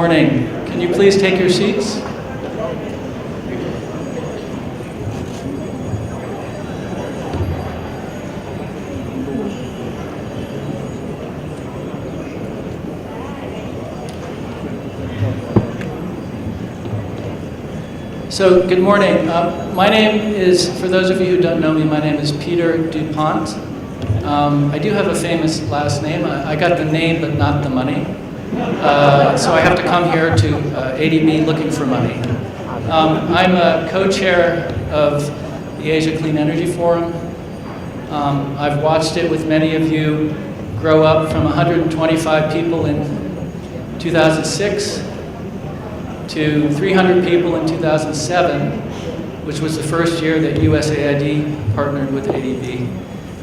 morning. Can you please take your seats? So, good morning. My name is, for those of you who don't know me, my name is Peter DuPont. I do have a famous last name. I got the name, but not the money. So I have to come here to ADB looking for money. I'm a co-chair of the Asia Clean Energy Forum. I've watched it with many of you grow up from 125 people in 2006 to 300 people in 2007, which was the first year that USAID partnered with ADB,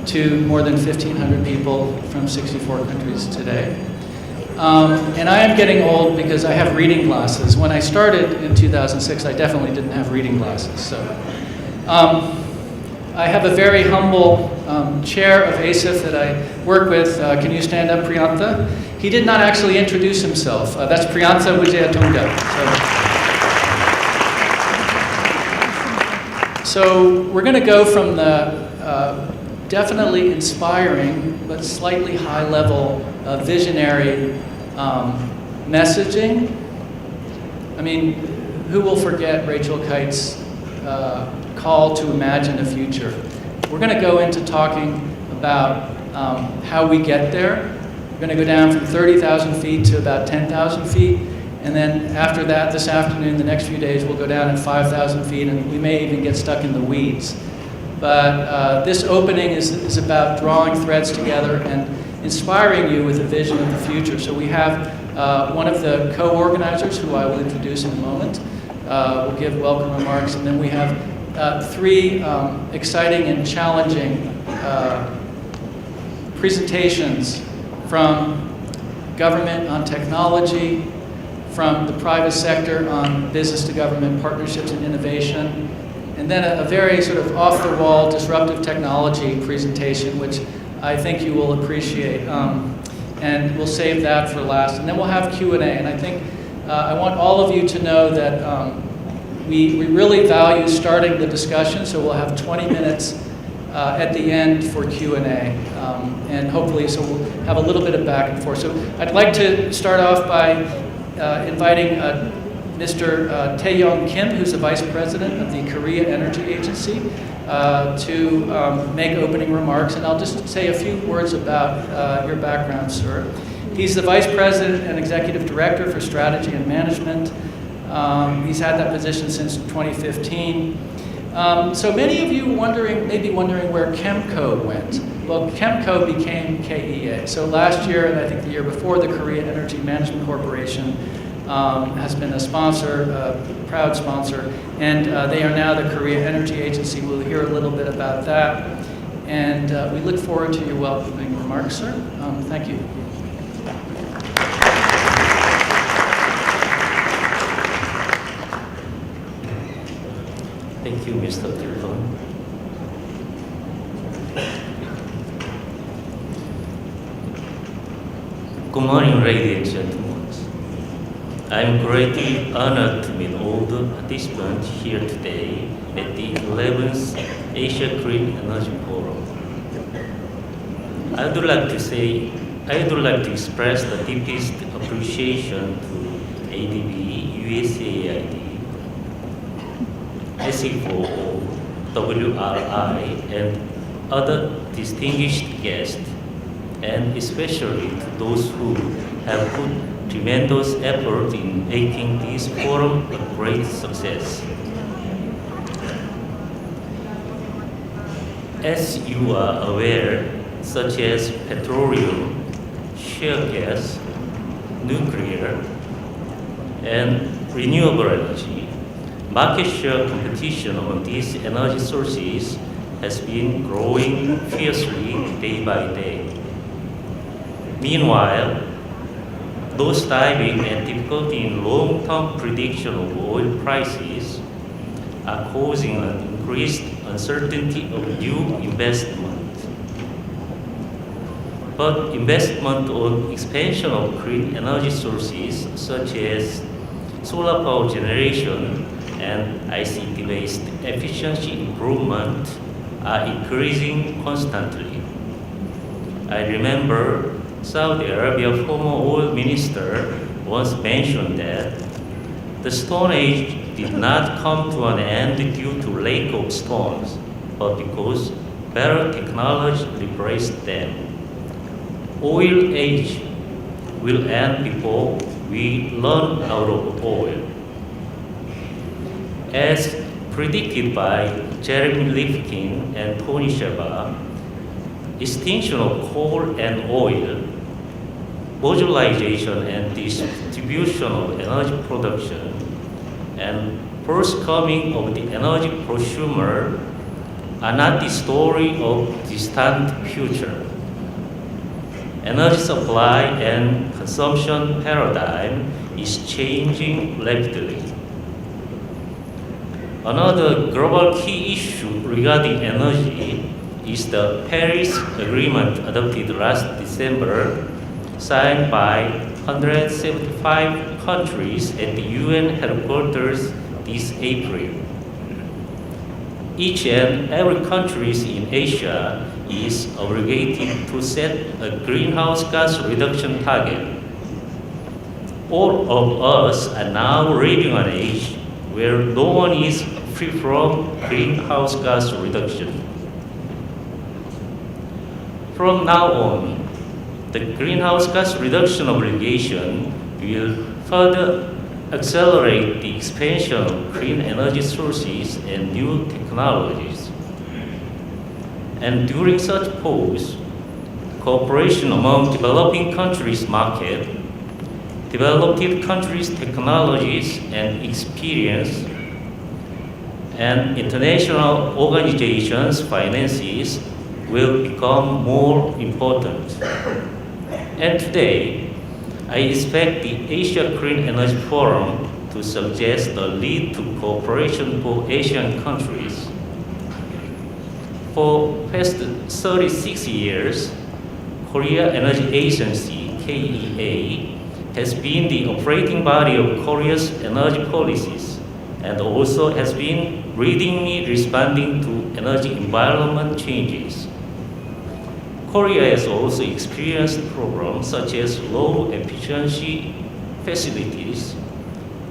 to more than 1,500 people from 64 countries today. And I am getting old because I have reading glasses. When I started in 2006, I definitely didn't have reading glasses. So I have a very humble chair of ASIF that I work with. Can you stand up, Priyantha? He did not actually introduce himself. That's Priyantha Wijayatunga. So we're going to go from the definitely inspiring but slightly high-level visionary messaging. I mean, who will forget Rachel Kite's call to imagine a future? We're going to go into talking about how we get there. We're going to go down from 30,000 feet to about 10,000 feet. And then after that, this afternoon, the next few days, we'll go down at 5,000 feet, and we may even get stuck in the weeds. But this opening is about drawing threads together and inspiring you with a vision of the future. So we have one of the co-organizers, who I will introduce in a moment, will give welcome remarks. And then we have three exciting and challenging presentations from government on technology, from the private sector on business-to-government partnerships and innovation, and then a very sort of off-the-wall disruptive technology presentation, which I think you will appreciate. And we'll save that for last. And then we'll have Q&A. And I think I want all of you to know that we really value starting the discussion, so we'll have 20 minutes at the end for Q&A. And hopefully, so we'll have a little bit of back and forth. So I'd like to start off by inviting Mr. Taeyong Kim, who's the Vice President of the Korea Energy Agency, to make opening remarks. And I'll just say a few words about your background, sir. He's the Vice President and Executive Director for Strategy and Management. He's had that position since 2015. So many of you may be wondering where Chemco went. Well, Chemco became KEA. So last year, and I think the year before, the Korea Energy Management Corporation has been a sponsor, a proud sponsor, and they are now the Korea Energy Agency. We'll hear a little bit about that. And we look forward to your welcoming remarks, sir. Thank you. Thank you, Mr. Tilton. Good morning, ladies and gentlemen. I'm greatly honored to meet all the participants here today at the 11th Asia Clean Energy Forum. I would like to express the deepest appreciation to ADB, USAID, SE4O, WRI, and other distinguished guests, and especially to those who have put tremendous effort in making this forum a great success. As you are aware, such as petroleum, shale gas, nuclear, and renewable energy, market share competition on these energy sources has been growing fiercely day by day. Meanwhile, those diving and difficulty in long-term prediction of oil prices are causing an increased uncertainty of new investment. but investment on expansion of clean energy sources such as solar power generation and ICT-based efficiency improvement are increasing constantly. I remember Saudi Arabia former oil minister once mentioned that the Stone Age did not come to an end due to lack of stones, but because better technology replaced them. Oil age will end before we run out of oil. As predicted by Jeremy Rifkin and Tony Sheva, extinction of coal and oil, modularization and distribution of energy production, and first coming of the energy prosumer are not the story of distant future. Energy supply and consumption paradigm is changing rapidly. Another global key issue regarding energy is the Paris Agreement adopted last December, signed by 175 countries at the UN headquarters this April. Each and every country in Asia is obligated to set a greenhouse gas reduction target. All of us are now living an age where no one is free from greenhouse gas reduction. From now on, the greenhouse gas reduction obligation will further accelerate the expansion of clean energy sources and new technologies. And during such pause, cooperation among developing countries' market, developed countries' technologies and experience, and international organizations' finances will become more important. And today, I expect the Asia Clean Energy Forum to suggest a lead to cooperation for Asian countries. For past 36 years, Korea Energy Agency, KEA, has been the operating body of Korea's energy policies and also has been readily responding to energy environment changes. Korea has also experienced problems such as low efficiency facilities,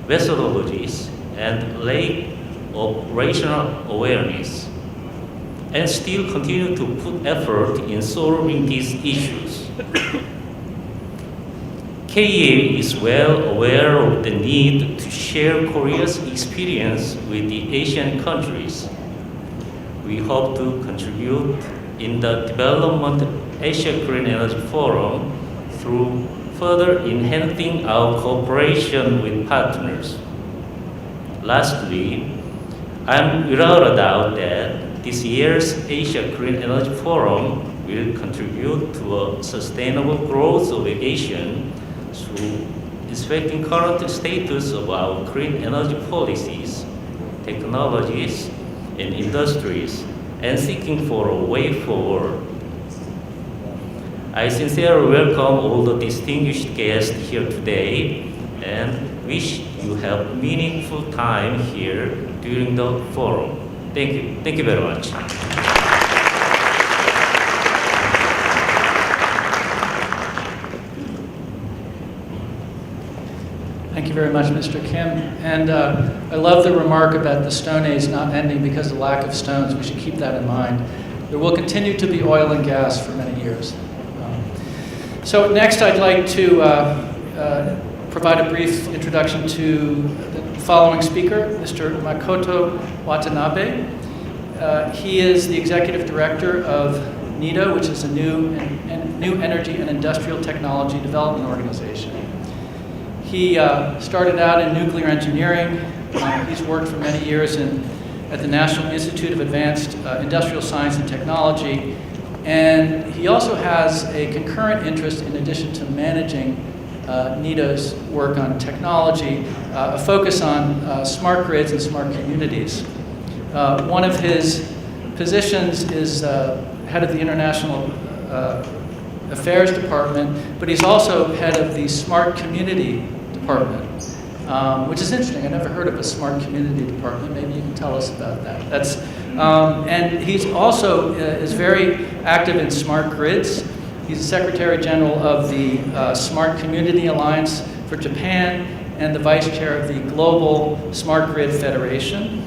methodologies, and lack of operational awareness, and still continue to put effort in solving these issues. KEA is well aware of the need to share Korea's experience with the Asian countries. We hope to contribute in the development of Asia Clean Energy Forum through further enhancing our cooperation with partners. Lastly, I'm without a doubt that this year's Asia Clean Energy Forum will contribute to a sustainable growth of Asia through inspecting current status of our clean energy policies, technologies, and industries, and seeking for a way forward. I sincerely welcome all the distinguished guests here today and wish you have meaningful time here during the forum. Thank you. Thank you very much. Thank you very much, Mr. Kim. And I love the remark about the Stone Age not ending because of lack of stones. We should keep that in mind. There will continue to be oil and gas for many years. So next I'd like to provide a brief introduction to the following speaker, Mr. Makoto Watanabe. He is the executive director of NIDA, which is a new energy and industrial technology development organization. He started out in nuclear engineering. He's worked for many years at the National Institute of Advanced Industrial Science and Technology. And he also has a concurrent interest, in addition to managing NIDA's work on technology, a focus on smart grids and smart communities. One of his positions is head of the International Affairs Department, but he's also head of the Smart Community Department, which is interesting. I never heard of a Smart Community Department. Maybe you can tell us about that. And he's also is very active in smart grids. He's the Secretary General of the Smart Community Alliance for Japan and the Vice Chair of the Global Smart Grid Federation.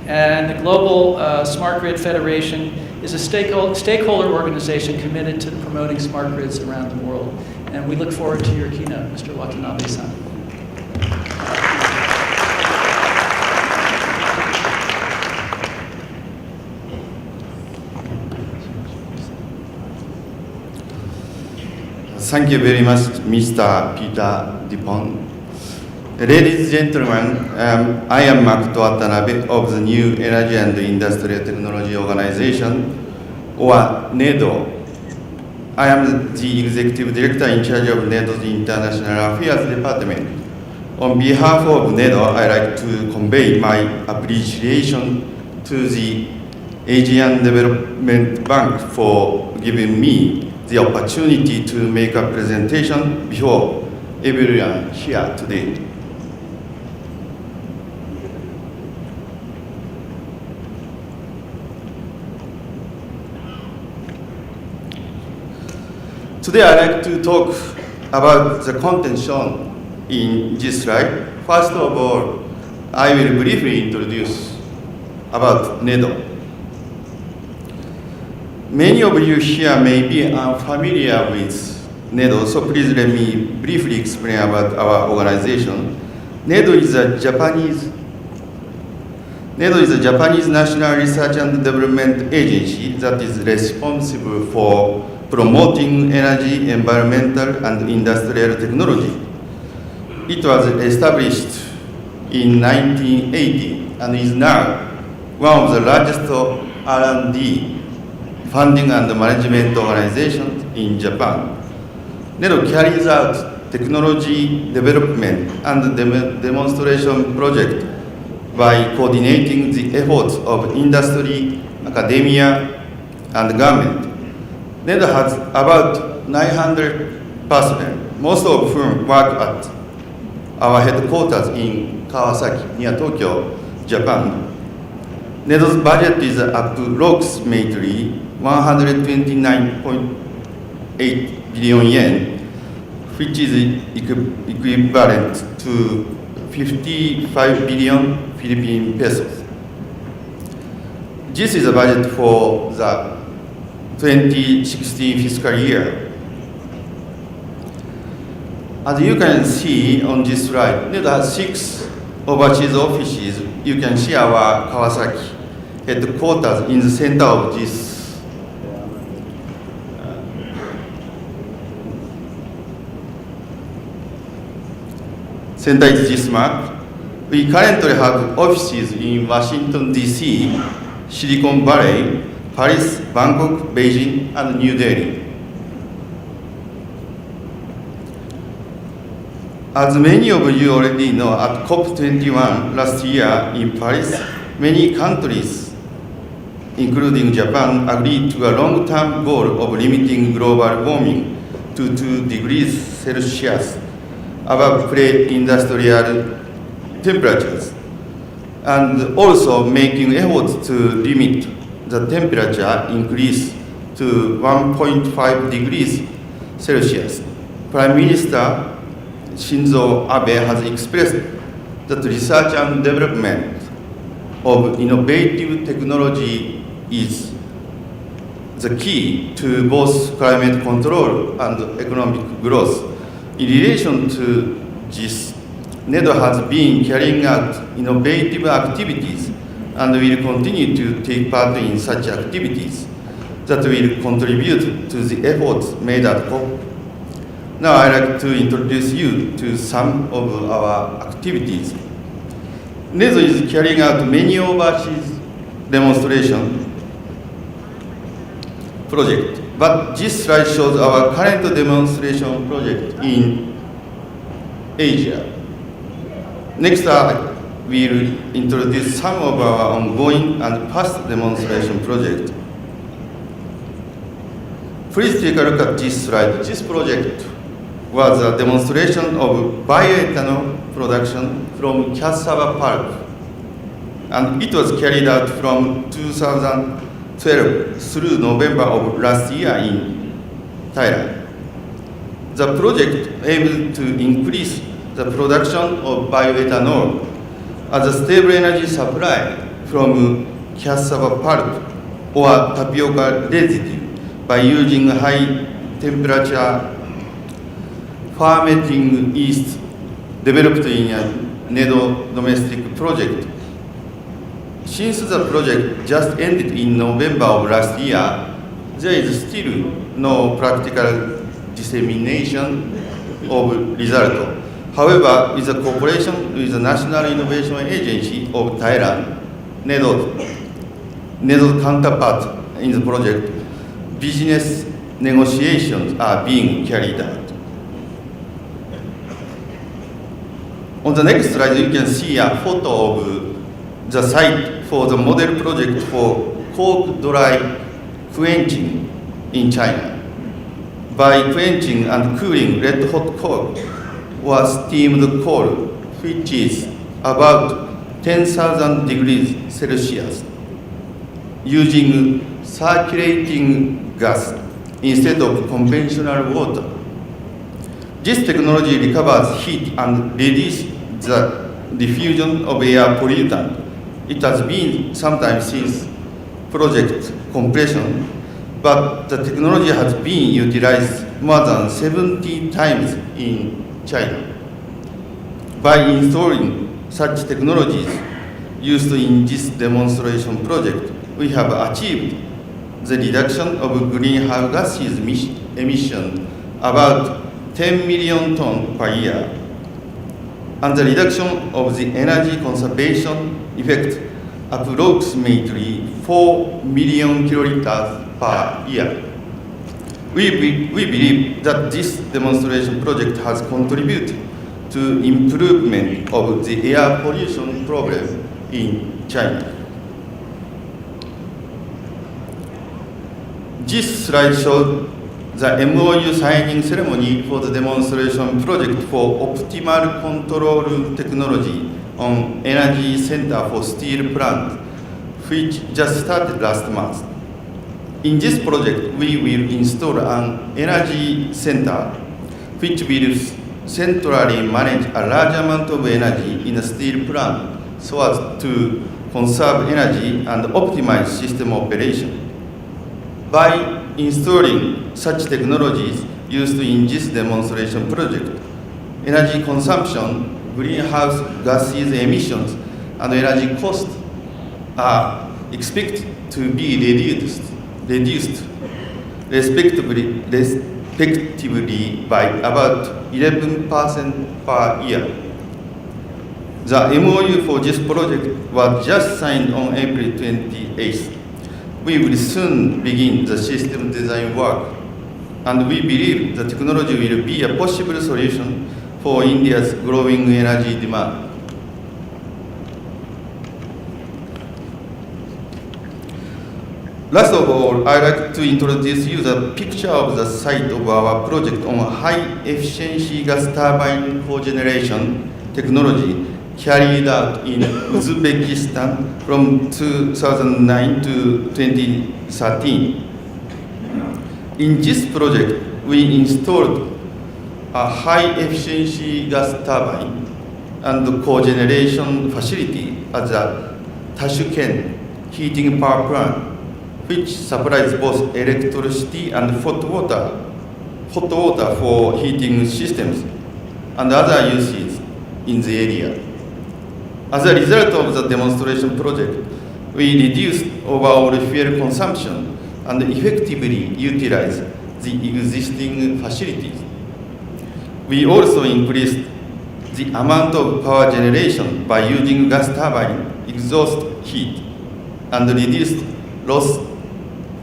And the Global Smart Grid Federation is a stakeholder organization committed to promoting smart grids around the world. And we look forward to your keynote, Mr. Watanabe-san. Thank you very much, Mr. Peter Dupont. Ladies and gentlemen, I am Makoto Watanabe of the New Energy and Industrial Technology Organization, or NEDO. I am the Executive Director in charge of NEDO's International Affairs Department. On behalf of NEDO, I'd like to convey my appreciation to the Asian Development Bank for giving me the opportunity to make a presentation before everyone here today. Today I'd like to talk about the content shown in this slide. First of all, I will briefly introduce about NEDO. Many of you here may be unfamiliar with NEDO, so please let me briefly explain about our organization. NEDO is a Japanese national research and development agency that is responsible for promoting energy, environmental, and industrial technology. It was established in 1980 and is now one of the largest R&D funding and management organizations in Japan. NEDO carries out technology development and demonstration projects by coordinating the efforts of industry, academia, and government. NEDO has about 900 personnel, most of whom work at our headquarters in Kawasaki, near Tokyo, Japan. NEDO's budget is approximately 129.8 billion yen, which is equivalent to 55 billion Philippine pesos. This is the budget for the 2016 fiscal year. As you can see on this slide, NEDO has 6 overseas offices. You can see our Kawasaki headquarters in the center of this center is this map. We currently have offices in Washington, D.C., Silicon Valley, Paris, Bangkok, Beijing, and New Delhi. As many of you already know, at COP21 last year in Paris, many countries, including Japan, agreed to a long-term goal of limiting global warming to 2 degrees Celsius above pre-industrial temperatures, and also making efforts to limit the temperature increase to 1.5 degrees Celsius. Prime Minister Shinzo Abe has expressed that research and development of innovative technology is the key to both climate control and economic growth. In relation to this, NEDO has been carrying out innovative activities and will continue to take part in such activities that will contribute to the efforts made at COP. Now I'd like to introduce you to some of our activities. NEDO is carrying out many overseas demonstration projects, but this slide shows our current demonstration project in Asia. Next, I will introduce some of our ongoing and past demonstration projects. Please take a look at this slide. This project was a demonstration of bioethanol production from cassava pulp, and it was carried out from 2012 through November of last year in Thailand. The project aimed to increase the production of bioethanol as a stable energy supply from cassava pulp or tapioca residue by using high temperature fermenting yeast developed in a NEDO domestic project. Since the project just ended in November of last year, there is still no practical dissemination of result. However, with the cooperation with the National Innovation Agency of Thailand, NEDO's counterpart in the project, business negotiations are being carried out. On the next slide, you can see a photo of the site for the model project for coke dry quenching in China. By quenching and cooling red hot coke or steamed coal, which is about 10,000 degrees Celsius, using circulating gas instead of conventional water. This technology recovers heat and reduces the diffusion of air pollutant. It has been sometimes since project completion, but the technology has been utilized more than 70 times in China. By installing such technologies used in this demonstration project, we have achieved the reduction of greenhouse gases emission about 10 million tons per year, and the reduction of the energy conservation effect approximately 4 million kiloliters per year. We believe that this demonstration project has contributed to improvement of the air pollution problem in China. This slide shows the MOU signing ceremony for the demonstration project for optimal control technology on Energy Center for Steel Plant, which just started last month. In this project, we will install an energy center which will centrally manage a large amount of energy in a steel plant so as to conserve energy and optimize system operation. By installing such technologies used in this demonstration project, energy consumption, greenhouse gases emissions, and energy costs are expected to be reduced respectively by about 11% per year. The MOU for this project was just signed on April 28th. We will soon begin the system design work, and we believe the technology will be a possible solution for India's growing energy demand. Last of all, I'd like to introduce you the picture of the site of our project on high-efficiency gas turbine cogeneration technology carried out in Uzbekistan from 2009 to 2013. In this project, we installed a high-efficiency gas turbine and cogeneration facility at the Tashkent heating power plant, which supplies both electricity and hot water for heating systems and other uses in the area. As a result of the demonstration project, we reduced overall fuel consumption and effectively utilized the existing facilities. We also increased the amount of power generation by using gas turbine exhaust heat and reduced loss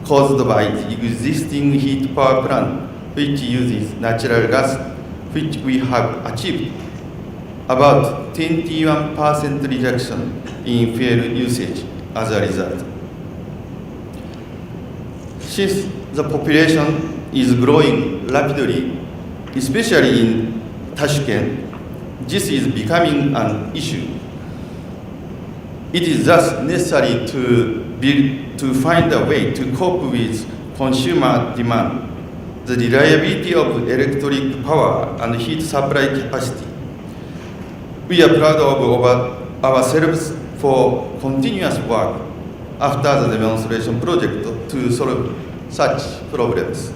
caused by the existing heat power plant, which uses natural gas, which we have achieved about 21% reduction in fuel usage as a result. Since the population is growing rapidly, especially in Tashkent. This is becoming an issue. It is thus necessary to find a way to cope with consumer demand, the reliability of electric power, and heat supply capacity. We are proud of ourselves for continuous work after the demonstration project to solve such problems.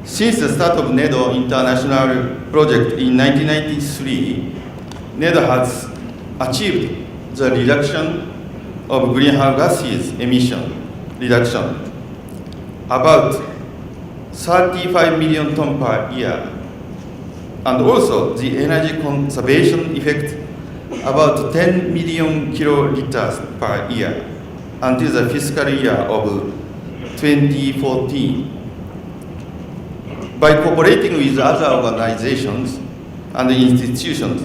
Since the start of NEDO International Project in 1993, NEDO has achieved the reduction of greenhouse gases emission reduction about 35 million tons per year, and also the energy conservation effect about 10 million kiloliters per year until the fiscal year of 2014. By cooperating with other organizations and institutions,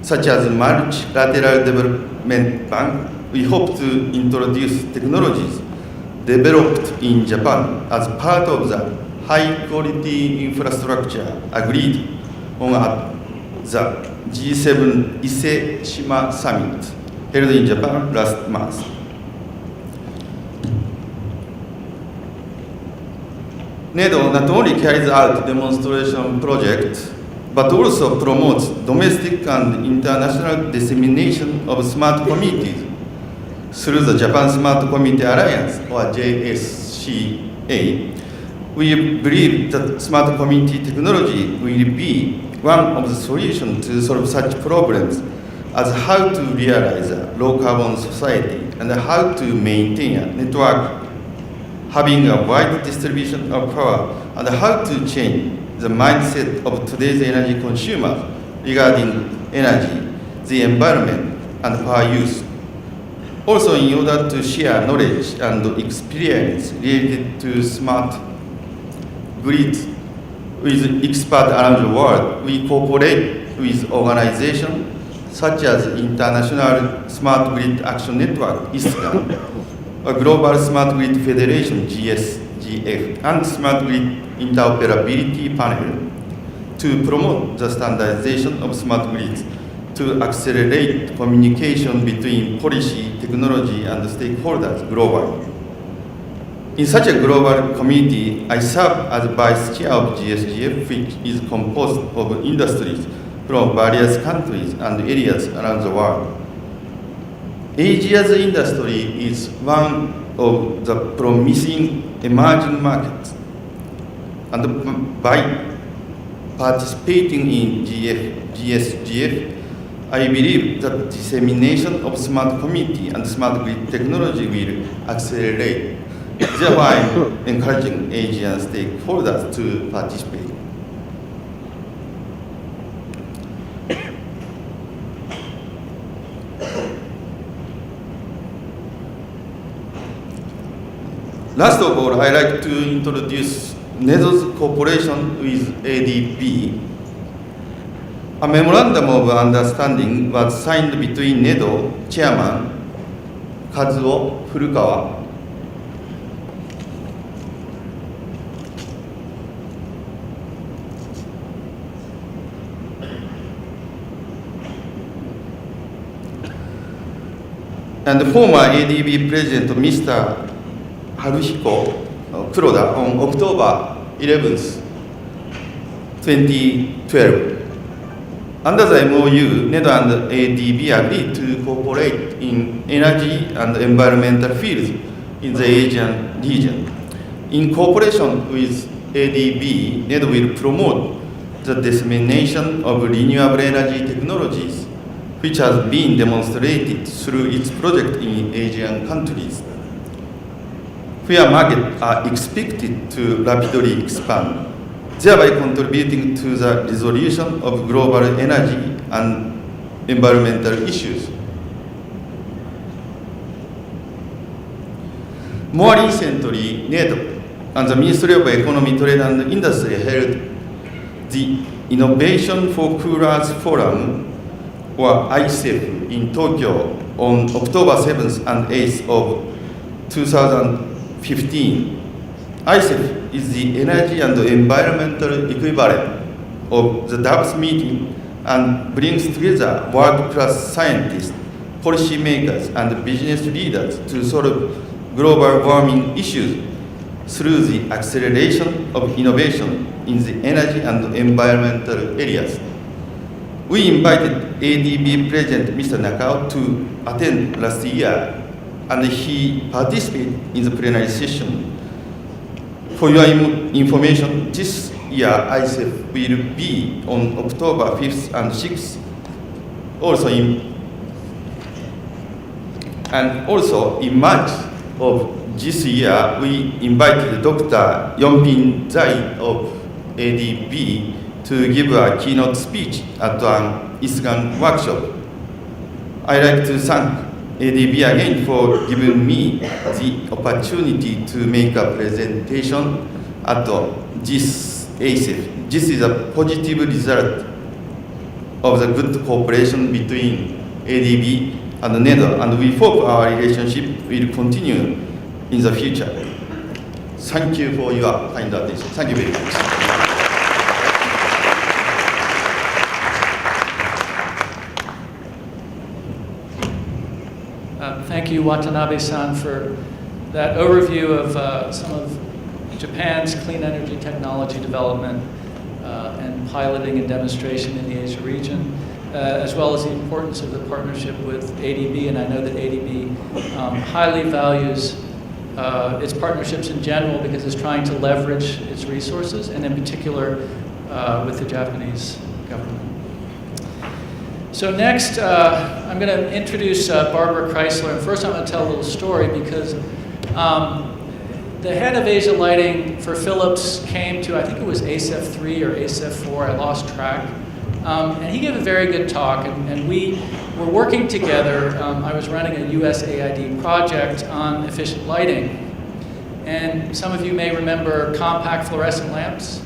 such as Multilateral Development Bank, we hope to introduce technologies developed in Japan as part of the high-quality infrastructure agreed on at the G7 Ise-Shima Summit held in Japan last month. NEDO not only carries out demonstration projects, but also promotes domestic and international dissemination of smart communities through the Japan Smart Community Alliance, or JSCA. We believe that smart community technology will be one of the solutions to solve such problems as how to realize a low-carbon society and how to maintain a network having a wide distribution of power, and how to change the mindset of today's energy consumers regarding energy, the environment, and power use. Also, in order to share knowledge and experience related to smart grids with experts around the world, we cooperate with organizations such as International Smart Grid Action Network, ISCA, a Global Smart Grid Federation, GSGF, and Smart Grid Interoperability Panel to promote the standardization of smart grids to accelerate communication between policy, technology, and stakeholders globally. In such a global community, I serve as vice chair of GSGF, which is composed of industries from various countries and areas around the world. Asia's industry is one of the promising emerging markets, and by participating in GSGF, I believe that dissemination of smart community and smart grid technology will accelerate. Therefore, I am encouraging Asian stakeholders to participate. Last of all, I'd like to introduce NEDO's cooperation with ADB. A memorandum of understanding was signed between NEDO Chairman Kazuo Furukawa and the former ADB President Mr. Haruhiko Kuroda on October 11th, 2012. Under the MOU, NEDO and ADB agreed to cooperate in energy and environmental fields in the Asian region. In cooperation with ADB, NEDO will promote the dissemination of renewable energy technologies, which has been demonstrated through its project in Asian countries, where markets are expected to rapidly expand, thereby contributing to the resolution of global energy and environmental issues. More recently, NEDO and the Ministry of Economy, Trade and Industry held the Innovation for Coolers Forum, or ICEF in Tokyo on October 7th and 8th of 2015. ICEF is the energy and environmental equivalent of the Davos meeting and brings together world-class scientists, policymakers, and business leaders to solve global warming issues through the acceleration of innovation in the energy and environmental areas. We invited ADB President Mr. Nakao to attend last year, and he participated in the plenary session. For your information, this year ICEF will be on October 5th and 6th. Also in March of this year, we invited Dr. Yonpin Zai of ADB to give a keynote speech at an ISGAN workshop. I'd like to thank ADB again for giving me the opportunity to make a presentation at this ACEF. This is a positive result of the good cooperation between ADB and NEDO, and we hope our relationship will continue in the future. Thank you for your kind attention. Thank you very much. Thank you, Watanabe-san, for that overview of some of Japan's clean energy technology development and piloting and demonstration in the Asia region, as well as the importance of the partnership with ADB. And I know that ADB highly values its partnerships in general because it's trying to leverage its resources, and in particular with the Japanese government. So next, I'm going to introduce Barbara Kreissler. And first I'm going to tell a little story because the head of Asia Lighting for Philips came to, I think it was ACEF 3 or ACEF 4, I lost track. And he gave a very good talk, and we were working together. I was running a USAID project on efficient lighting. And some of you may remember compact fluorescent lamps,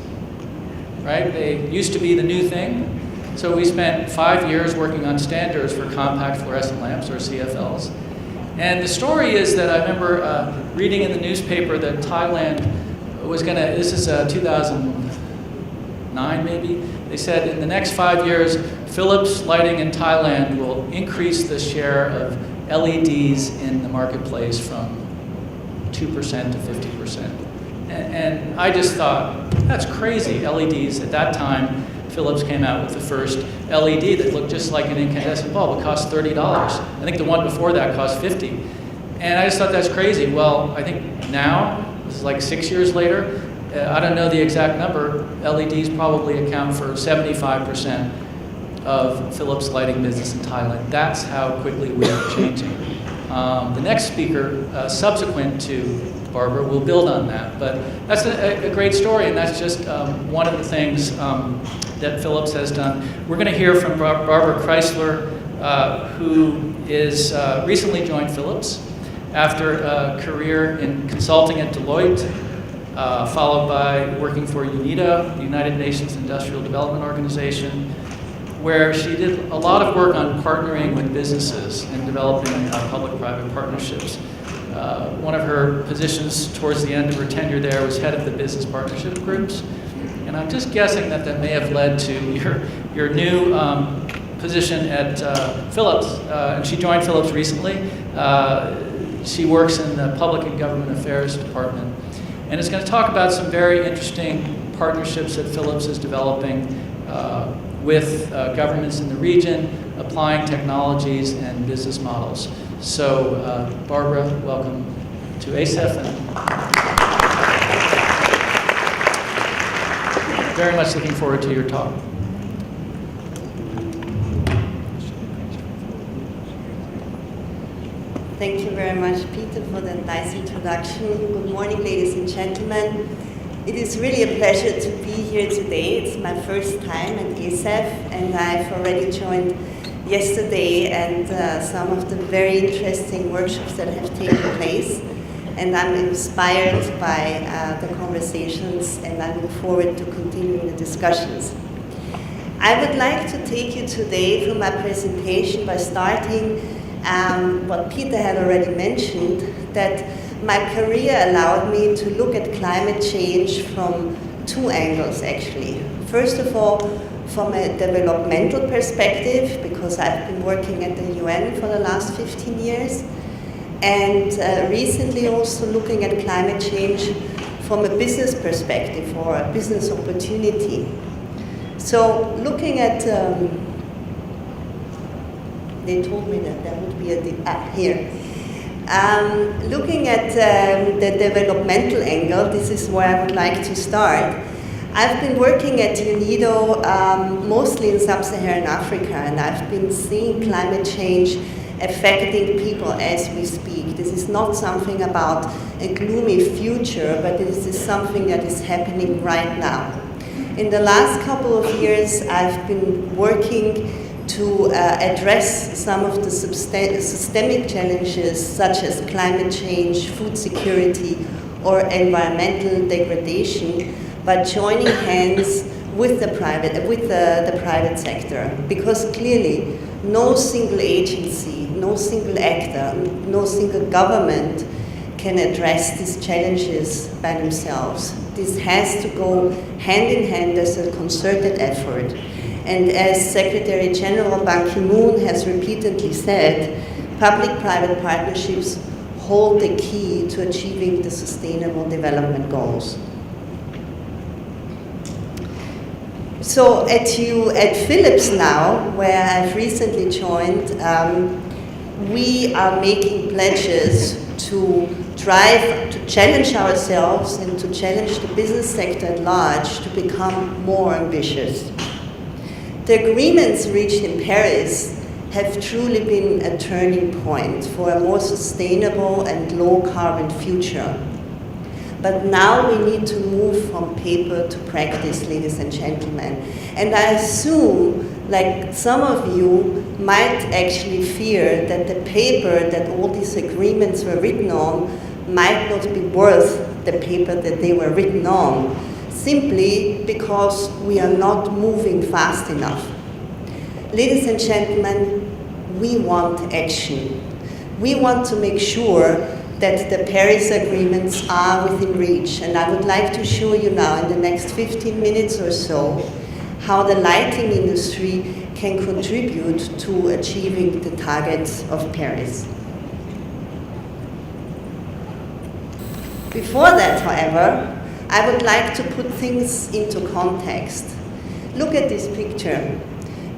right? They used to be the new thing. So we spent 5 years working on standards for compact fluorescent lamps, or CFLs. And the story is that I remember reading in the newspaper that Thailand was going to, this is 2009 maybe, they said in the next 5 years, Philips Lighting in Thailand will increase the share of LEDs in the marketplace from 2% to 50%. And I just thought, that's crazy. LEDs at that time, Philips came out with the first LED that looked just like an incandescent bulb. It cost $30. I think the one before that cost $50. And I just thought that's crazy. Well, I think now, this is like 6 years later, I don't know the exact number, LEDs probably account for 75% of Philips lighting business in Thailand. That's how quickly we are changing. The next speaker, subsequent to Barbara, will build on that. But that's a great story, and that's just one of the things that Philips has done. We're going to hear from Barbara Kreissler, who is recently joined Philips after a career in consulting at Deloitte, followed by working for UNIDO, the United Nations Industrial Development Organization, where she did a lot of work on partnering with businesses and developing public-private partnerships. One of her positions towards the end of her tenure there was head of the business partnership groups. And I'm just guessing that that may have led to your new position at Philips. And she joined Philips recently. She works in the Public and Government Affairs Department. And is going to talk about some very interesting partnerships that Philips is developing with governments in the region, applying technologies and business models. So, Barbara, welcome to ACEF. And very much looking forward to your talk. Thank you very much, Peter, for that nice introduction. Good morning, ladies and gentlemen. It is really a pleasure to be here today. It's my first time at ACEF, and I've already joined yesterday and some of the very interesting workshops that have taken place. And I'm inspired by the conversations, and I look forward to continuing the discussions. I would like to take you today through my presentation by starting what Peter had already mentioned, that my career allowed me to look at climate change from two angles, actually. First of all, from a developmental perspective, because I've been working at the UN for the last 15 years, and recently also looking at climate change from a business perspective or a business opportunity. So looking at, they told me that there would be a here. Looking at the developmental angle, this is where I would like to start. I've been working at UNIDO mostly in sub-Saharan Africa, and I've been seeing climate change affecting people as we speak. This is not something about a gloomy future, but this is something that is happening right now. In the last couple of years, I've been working to address some of the systemic challenges such as climate change, food security, or environmental degradation by joining hands with the private sector. Because clearly, no single agency, no single actor, no single government can address these challenges by themselves. This has to go hand in hand as a concerted effort. And as Secretary General Ban Ki-moon has repeatedly said, public-private partnerships hold the key to achieving the Sustainable Development Goals. So at Philips now, where I've recently joined, we are making pledges to challenge ourselves and to challenge the business sector at large to become more ambitious. The agreements reached in Paris have truly been a turning point for a more sustainable and low-carbon future. But now we need to move from paper to practice, ladies and gentlemen. And I assume, like some of you might actually fear that the paper that all these agreements were written on might not be worth the paper that they were written on, simply because we are not moving fast enough. Ladies and gentlemen, we want action. We want to make sure that the Paris agreements are within reach. And I would like to show you now in the next 15 minutes or so how the lighting industry can contribute to achieving the targets of Paris. Before that, however, I would like to put things into context. Look at this picture.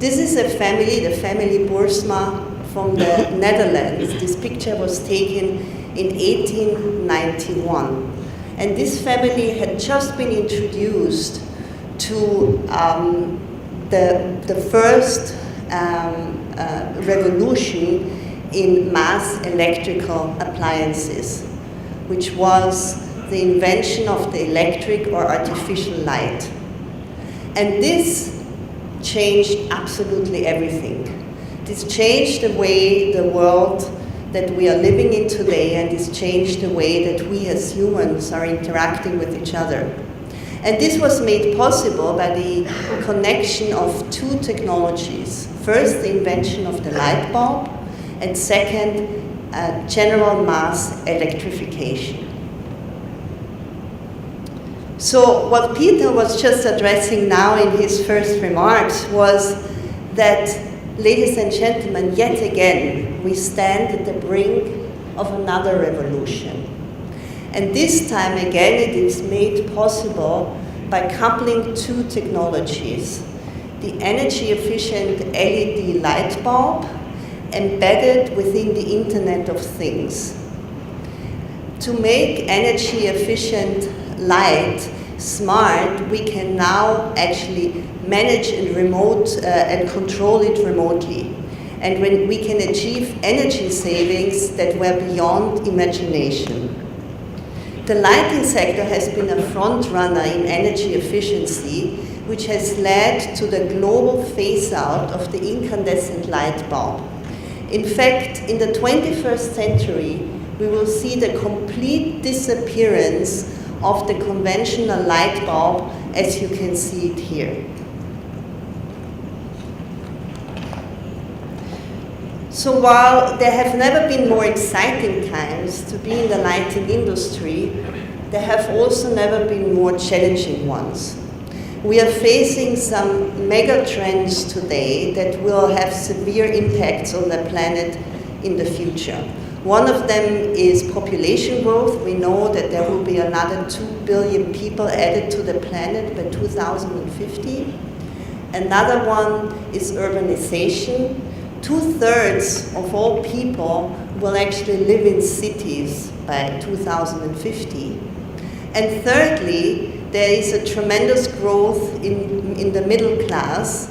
This is a family, the family Boersma from the Netherlands. This picture was taken in 1891. And this family had just been introduced to the first revolution in mass electrical appliances, which was the invention of the electric or artificial light. And this changed absolutely everything. This changed the way the world that we are living in today, and this changed the way that we as humans are interacting with each other. And this was made possible by the connection of two technologies. First, the invention of the light bulb, and second, general mass electrification. So what Peter was just addressing now in his first remarks was that, ladies and gentlemen, yet again, we stand at the brink of another revolution. And this time again, it is made possible by coupling two technologies: the energy-efficient LED light bulb embedded within the Internet of Things. To make energy-efficient light smart, we can now actually manage and control it remotely. And when we can achieve energy savings that were beyond imagination. The lighting sector has been a front runner in energy efficiency, which has led to the global phase-out of the incandescent light bulb. In fact, in the 21st century, we will see the complete disappearance of the conventional light bulb as you can see it here. So while there have never been more exciting times to be in the lighting industry, there have also never been more challenging ones. We are facing some mega trends today that will have severe impacts on the planet in the future. One of them is population growth. We know that there will be another 2 billion people added to the planet by 2050. Another one is urbanization. 2/3 of all people will actually live in cities by 2050. And thirdly, there is a tremendous growth in the middle class,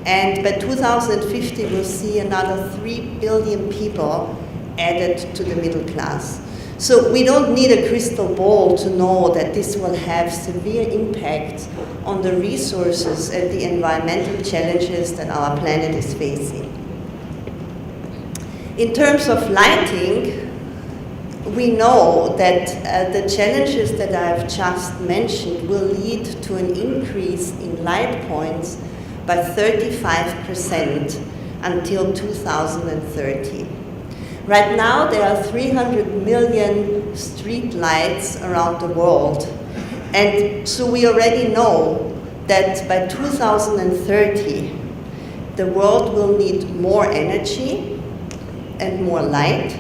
and by 2050 we'll see another 3 billion people added to the middle class. So we don't need a crystal ball to know that this will have severe impact on the resources and the environmental challenges that our planet is facing. In terms of lighting, we know that the challenges that I've just mentioned will lead to an increase in light points by 35% until 2030. Right now, there are 300 million street lights around the world. And so we already know that by 2030, the world will need more energy and more light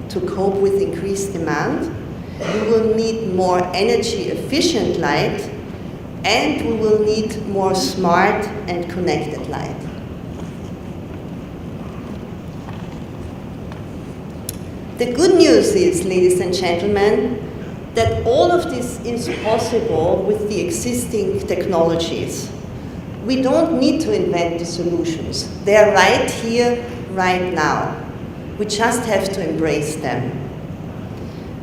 to cope with increased demand. We will need more energy efficient light, and we will need more smart and connected light. The good news is, ladies and gentlemen, that all of this is possible with the existing technologies. We don't need to invent the solutions. They are right here, right now. We just have to embrace them.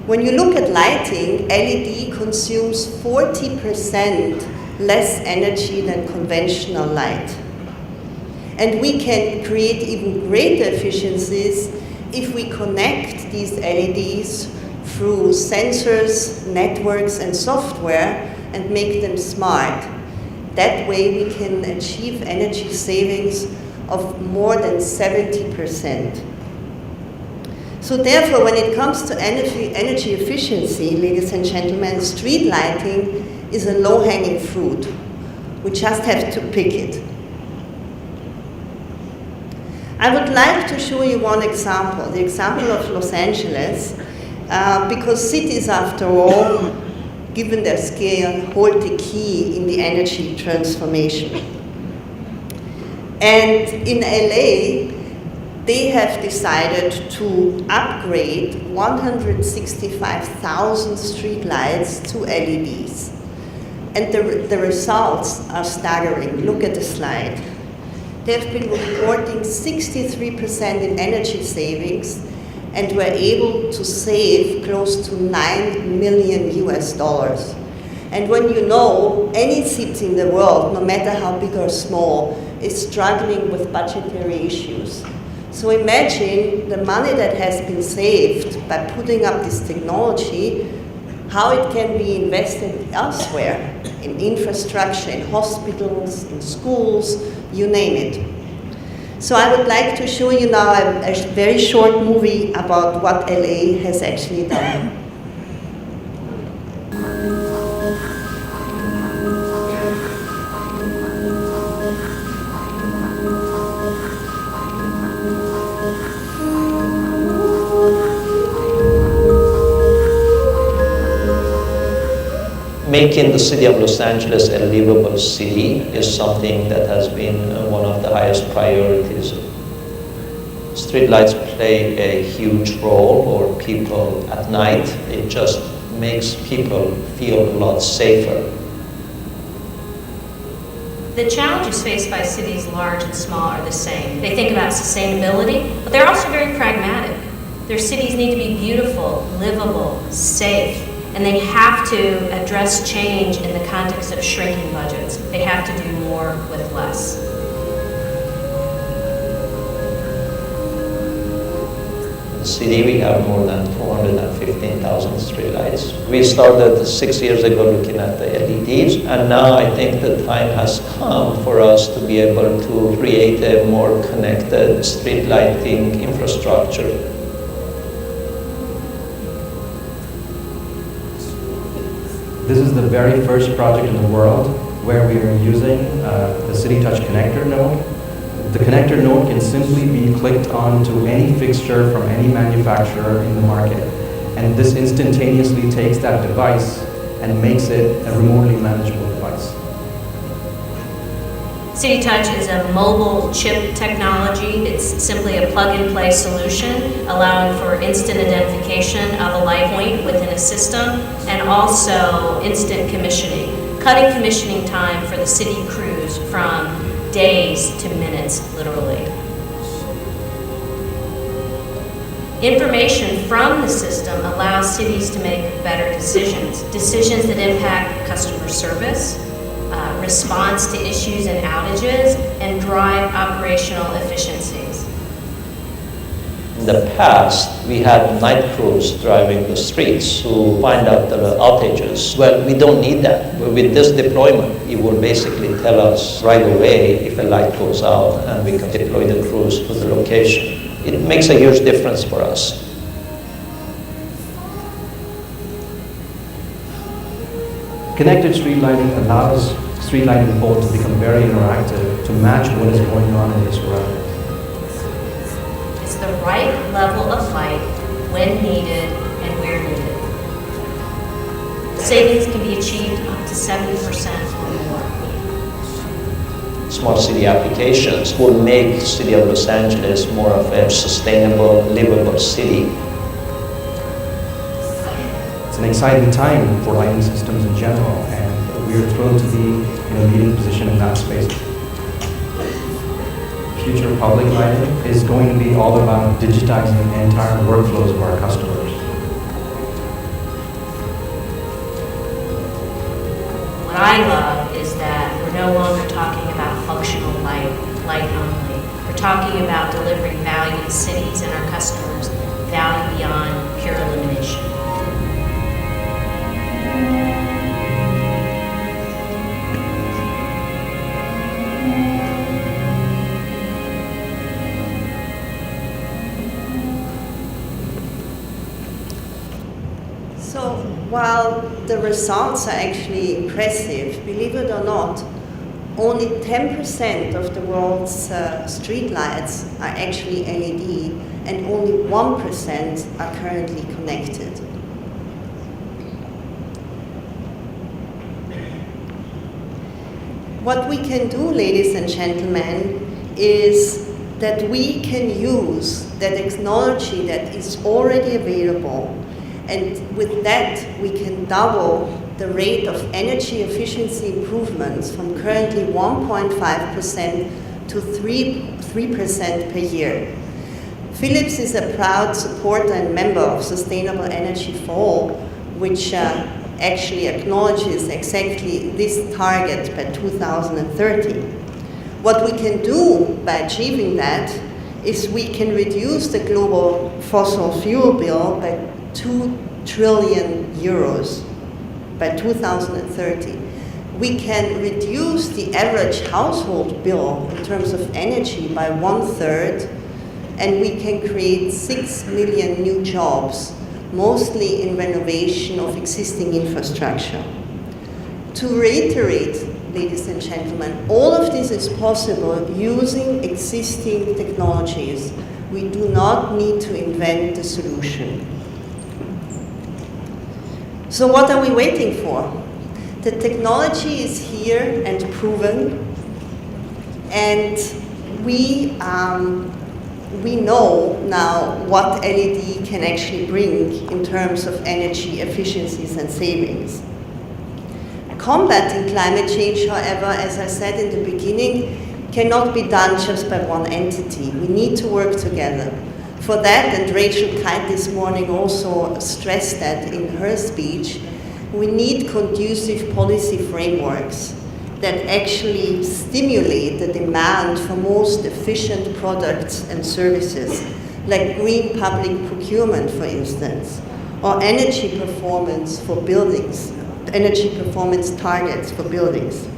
When you look at lighting, LED consumes 40% less energy than conventional light. And we can create even greater efficiencies if we connect these LEDs through sensors, networks, and software and make them smart. That way we can achieve energy savings of more than 70%. So therefore, when it comes to energy efficiency, ladies and gentlemen, street lighting is a low-hanging fruit. We just have to pick it. I would like to show you one example, the example of Los Angeles, because cities, after all, given their scale, hold the key in the energy transformation. And in LA, they have decided to upgrade 165,000 streetlights to LEDs. And the results are staggering. Look at the slide. They've been reporting 63% in energy savings, and were able to save close to $9 million US. And when you know any city in the world, no matter how big or small, is struggling with budgetary issues. So imagine the money that has been saved by putting up this technology, how it can be invested elsewhere, in infrastructure, in hospitals, in schools, you name it. So I would like to show you now a very short movie about what LA has actually done. Making the city of Los Angeles a livable city is something that has been one of the highest priorities. Streetlights play a huge role for people at night. It just makes people feel a lot safer. The challenges faced by cities large and small are the same. They think about sustainability, but they're also very pragmatic. Their cities need to be beautiful, livable, safe, and they have to address change in the context of shrinking budgets. They have to do more with less. the city. We have more than 215,000 streetlights. We started 6 years ago looking at the LEDs, and now I think the time has come for us to be able to create a more connected street lighting infrastructure. This is the very first project in the world where we are using the City Touch connector node. The connector node can simply be clicked onto any fixture from any manufacturer in the market. And this instantaneously takes that device and makes it a remotely manageable device. City Touch is a mobile chip technology. It's simply a plug-and-play solution, allowing for instant identification of a light point within a system, and also instant commissioning, cutting commissioning time for the city crews from days to minutes, literally. Information from the system allows cities to make better decisions that impact customer service, response to issues and outages, and drive operational efficiencies. In the past, we had night crews driving the streets to find out the outages. Well, we don't need that. With this deployment, it will basically tell us right away if a light goes out, and we can deploy the crews to the location. It makes a huge difference for us. Connected street lighting allows street lighting poles to become very interactive to match what is going on in the surroundings. It's the right level of light when needed and where needed. Savings can be achieved up to 70% or more. Smart city applications will make the city of Los Angeles more of a sustainable, livable city. It's an exciting time for lighting systems in general, and we're thrilled to be in a leading position in that space. Future public lighting is going to be all about digitizing the entire workflows of our customers. What I love is that we're no longer talking about functional light only. We're talking about delivering value to cities and our customers, value beyond pure illumination. So while the results are actually impressive, believe it or not, only 10% of the world's streetlights are actually LED, and only 1% are currently connected. What we can do, ladies and gentlemen, is that we can use the technology that is already available, and with that we can double the rate of energy efficiency improvements from currently 1.5% to 3% per year. Philips is a proud supporter and member of Sustainable Energy for All, which actually acknowledges exactly this target by 2030. What we can do by achieving that is we can reduce the global fossil fuel bill by 2 trillion euros by 2030. We can reduce the average household bill in terms of energy by 1/3, and we can create 6 million new jobs, mostly in renovation of existing infrastructure. To reiterate, ladies and gentlemen, all of this is possible using existing technologies. We do not need to invent the solution. So what are we waiting for? The technology is here and proven, and we know now what LED can actually bring in terms of energy efficiencies and savings. Combating climate change, however, as I said in the beginning, cannot be done just by one entity. We need to work together. For that, and Rachel Kite this morning also stressed that in her speech, we need conducive policy frameworks. that actually stimulate the demand for most efficient products and services, like green public procurement, for instance, or energy performance for buildings, energy performance targets for buildings.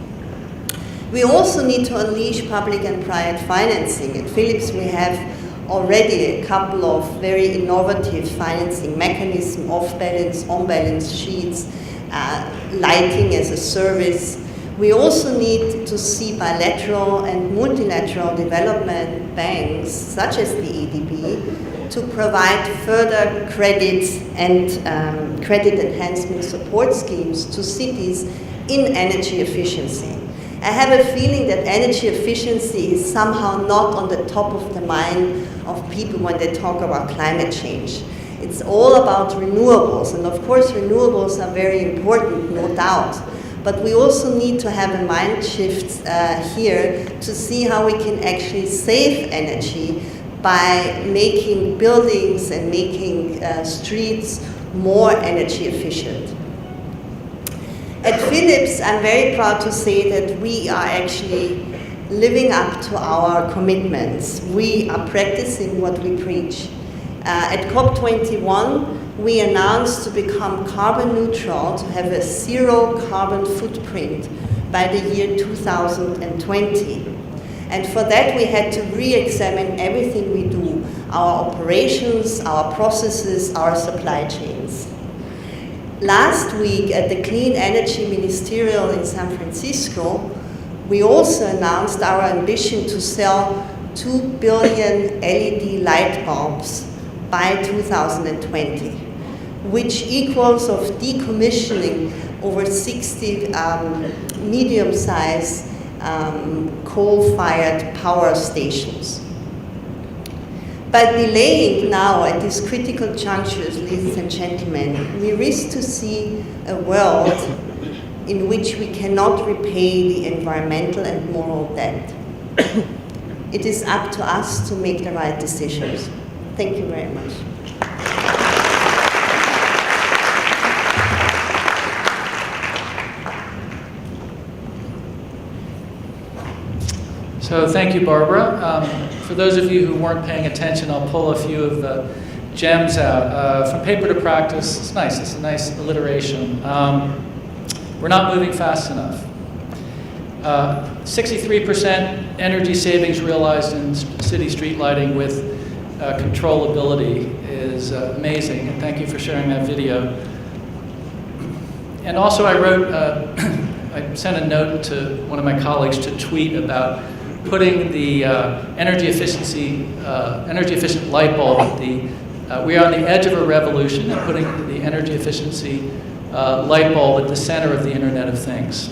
We also need to unleash public and private financing. At Philips, we have already a couple of very innovative financing mechanisms, off-balance, on-balance sheets, lighting as a service. We also need to see bilateral and multilateral development banks, such as the EDB, to provide further credits and credit enhancement support schemes to cities in energy efficiency. I have a feeling that energy efficiency is somehow not on the top of the mind of people when they talk about climate change. It's all about renewables, and of course renewables are very important, no doubt. But we also need to have a mind shift here to see how we can actually save energy by making buildings and making streets more energy efficient. At Philips, I'm very proud to say that we are actually living up to our commitments. We are practicing what we preach. At COP21, we announced to become carbon neutral, to have a zero carbon footprint by the year 2020. And for that, we had to re-examine everything we do, our operations, our processes, our supply chains. Last week at the Clean Energy Ministerial in San Francisco, we also announced our ambition to sell 2 billion LED light bulbs by 2020, which equals of decommissioning over 60 medium-sized coal-fired power stations. By delaying now at these critical junctures, ladies and gentlemen, we risk to see a world in which we cannot repay the environmental and moral debt. It is up to us to make the right decisions. Thank you very much. So thank you, Barbara. For those of you who weren't paying attention, I'll pull a few of the gems out. From paper to practice, it's nice. It's a nice alliteration. We're not moving fast enough. 63% energy savings realized in city street lighting with controllability is amazing. And thank you for sharing that video. And also I wrote, I sent a note to one of my colleagues to tweet about putting the energy efficient light bulb, we are on the edge of a revolution, and putting the energy efficiency light bulb at the center of the Internet of Things.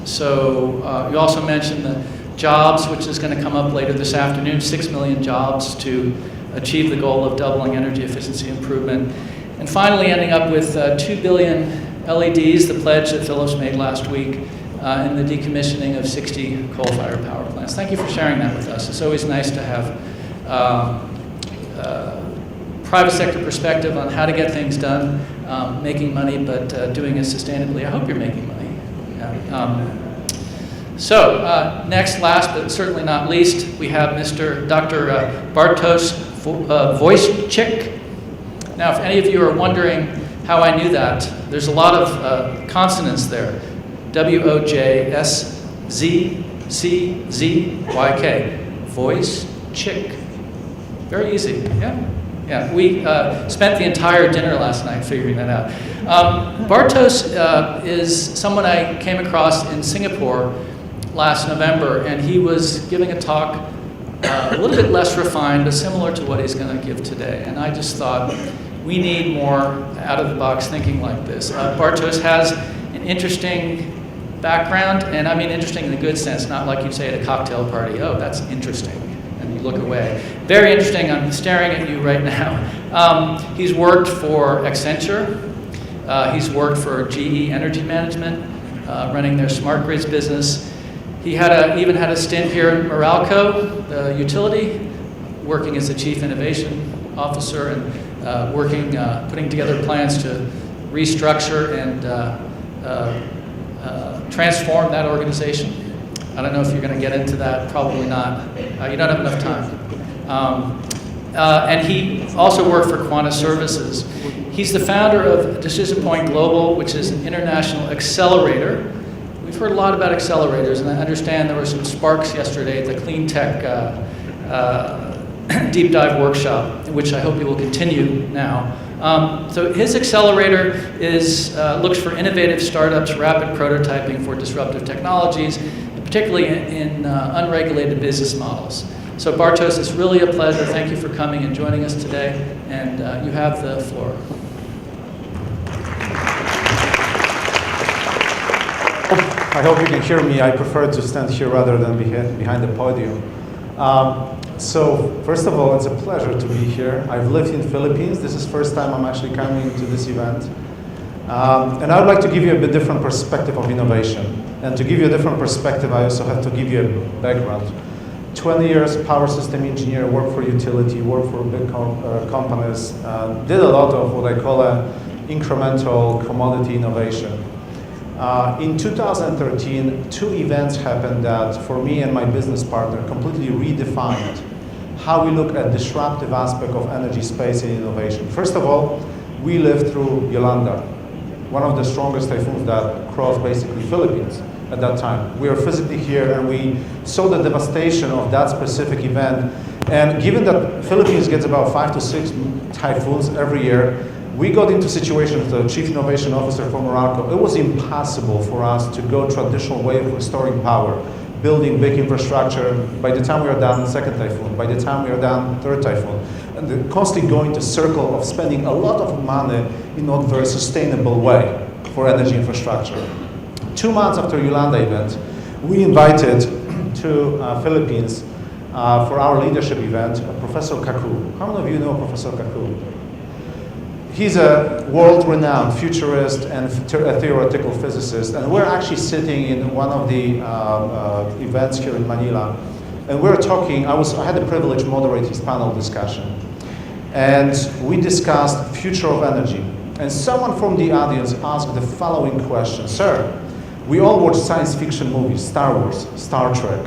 So you also mentioned the jobs, which is going to come up later this afternoon, 6 million jobs to achieve the goal of doubling energy efficiency improvement. And finally ending up with 2 billion LEDs, the pledge that Philips made last week, in the decommissioning of 60 coal-fired power plants. Thank you for sharing that with us. It's always nice to have private sector perspective on how to get things done, making money, but doing it sustainably. I hope you're making money. Yeah. Next, last but certainly not least, we have Dr. Bartosz Wojszczyk. Now, if any of you are wondering how I knew that, there's a lot of consonants there. W-O-J-S-Z-C-Z-Y-K. Wojszczyk. Very easy, yeah? Yeah, we spent the entire dinner last night figuring that out. Bartosz is someone I came across in Singapore last November, and he was giving a talk a little bit less refined, but similar to what he's going to give today. And I just thought, we need more out-of-the-box thinking like this. Bartosz has an interesting background, and I mean interesting in the good sense, not like you'd say at a cocktail party, oh, that's interesting, and you look away. Very interesting, I'm staring at you right now. He's worked for Accenture, he's worked for GE Energy Management, running their smart grids business. He even had a stint here at Meralco, the utility, working as the Chief Innovation Officer and putting together plans to restructure and transform that organization. I don't know if you're going to get into that, probably not. You don't have enough time. And he also worked for Quanta Services. He's the founder of Decision Point Global, which is an international accelerator. We've heard a lot about accelerators, and I understand there were some sparks yesterday at the Clean Tech deep dive workshop, which I hope you will continue now. So his accelerator looks for innovative startups, rapid prototyping for disruptive technologies, particularly in unregulated business models. So Bartosz, it's really a pleasure. Thank you for coming and joining us today, and you have the floor. I hope you can hear me. I prefer to stand here rather than behind the podium. So first of all, it's a pleasure to be here. I've lived in Philippines. This is the first time I'm actually coming to this event. And I would like to give you a bit different perspective of innovation. And to give you a different perspective, I also have to give you a background. 20 years power system engineer, worked for utility, worked for big companies, did a lot of what I call a incremental commodity innovation. In 2013, two events happened that, for me and my business partner, completely redefined how we look at disruptive aspect of energy space and innovation. First of all, we lived through Yolanda, one of the strongest typhoons that crossed basically Philippines at that time. We were physically here and we saw the devastation of that specific event. And given that Philippines gets about 5 to 6 typhoons every year, we got into a situation with the Chief Innovation Officer for Morocco. It was impossible for us to go traditional way of restoring power, building big infrastructure. By the time we are done, second typhoon. By the time we are done, third typhoon. And constantly going to circle of spending a lot of money in not very sustainable way for energy infrastructure. 2 months after Yolanda event, we invited to Philippines for our leadership event, Professor Kaku. How many of you know Professor Kaku? He's a world-renowned futurist and a theoretical physicist, and we're actually sitting in one of the events here in Manila, and we're talking. I had the privilege to moderate his panel discussion, and we discussed future of energy. And someone from the audience asked the following question: Sir, we all watch science fiction movies, Star Wars, Star Trek.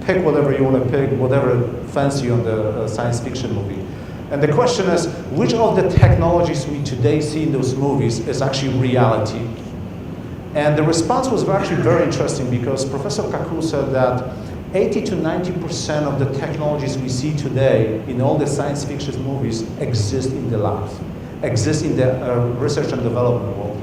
Pick whatever you want to pick, whatever fancy you on the science fiction movie. And the question is, which of the technologies we today see in those movies is actually reality? And the response was actually very interesting, because Professor Kaku said that 80 to 90% of the technologies we see today in all the science fiction movies exist in the labs, exist in the research and development world.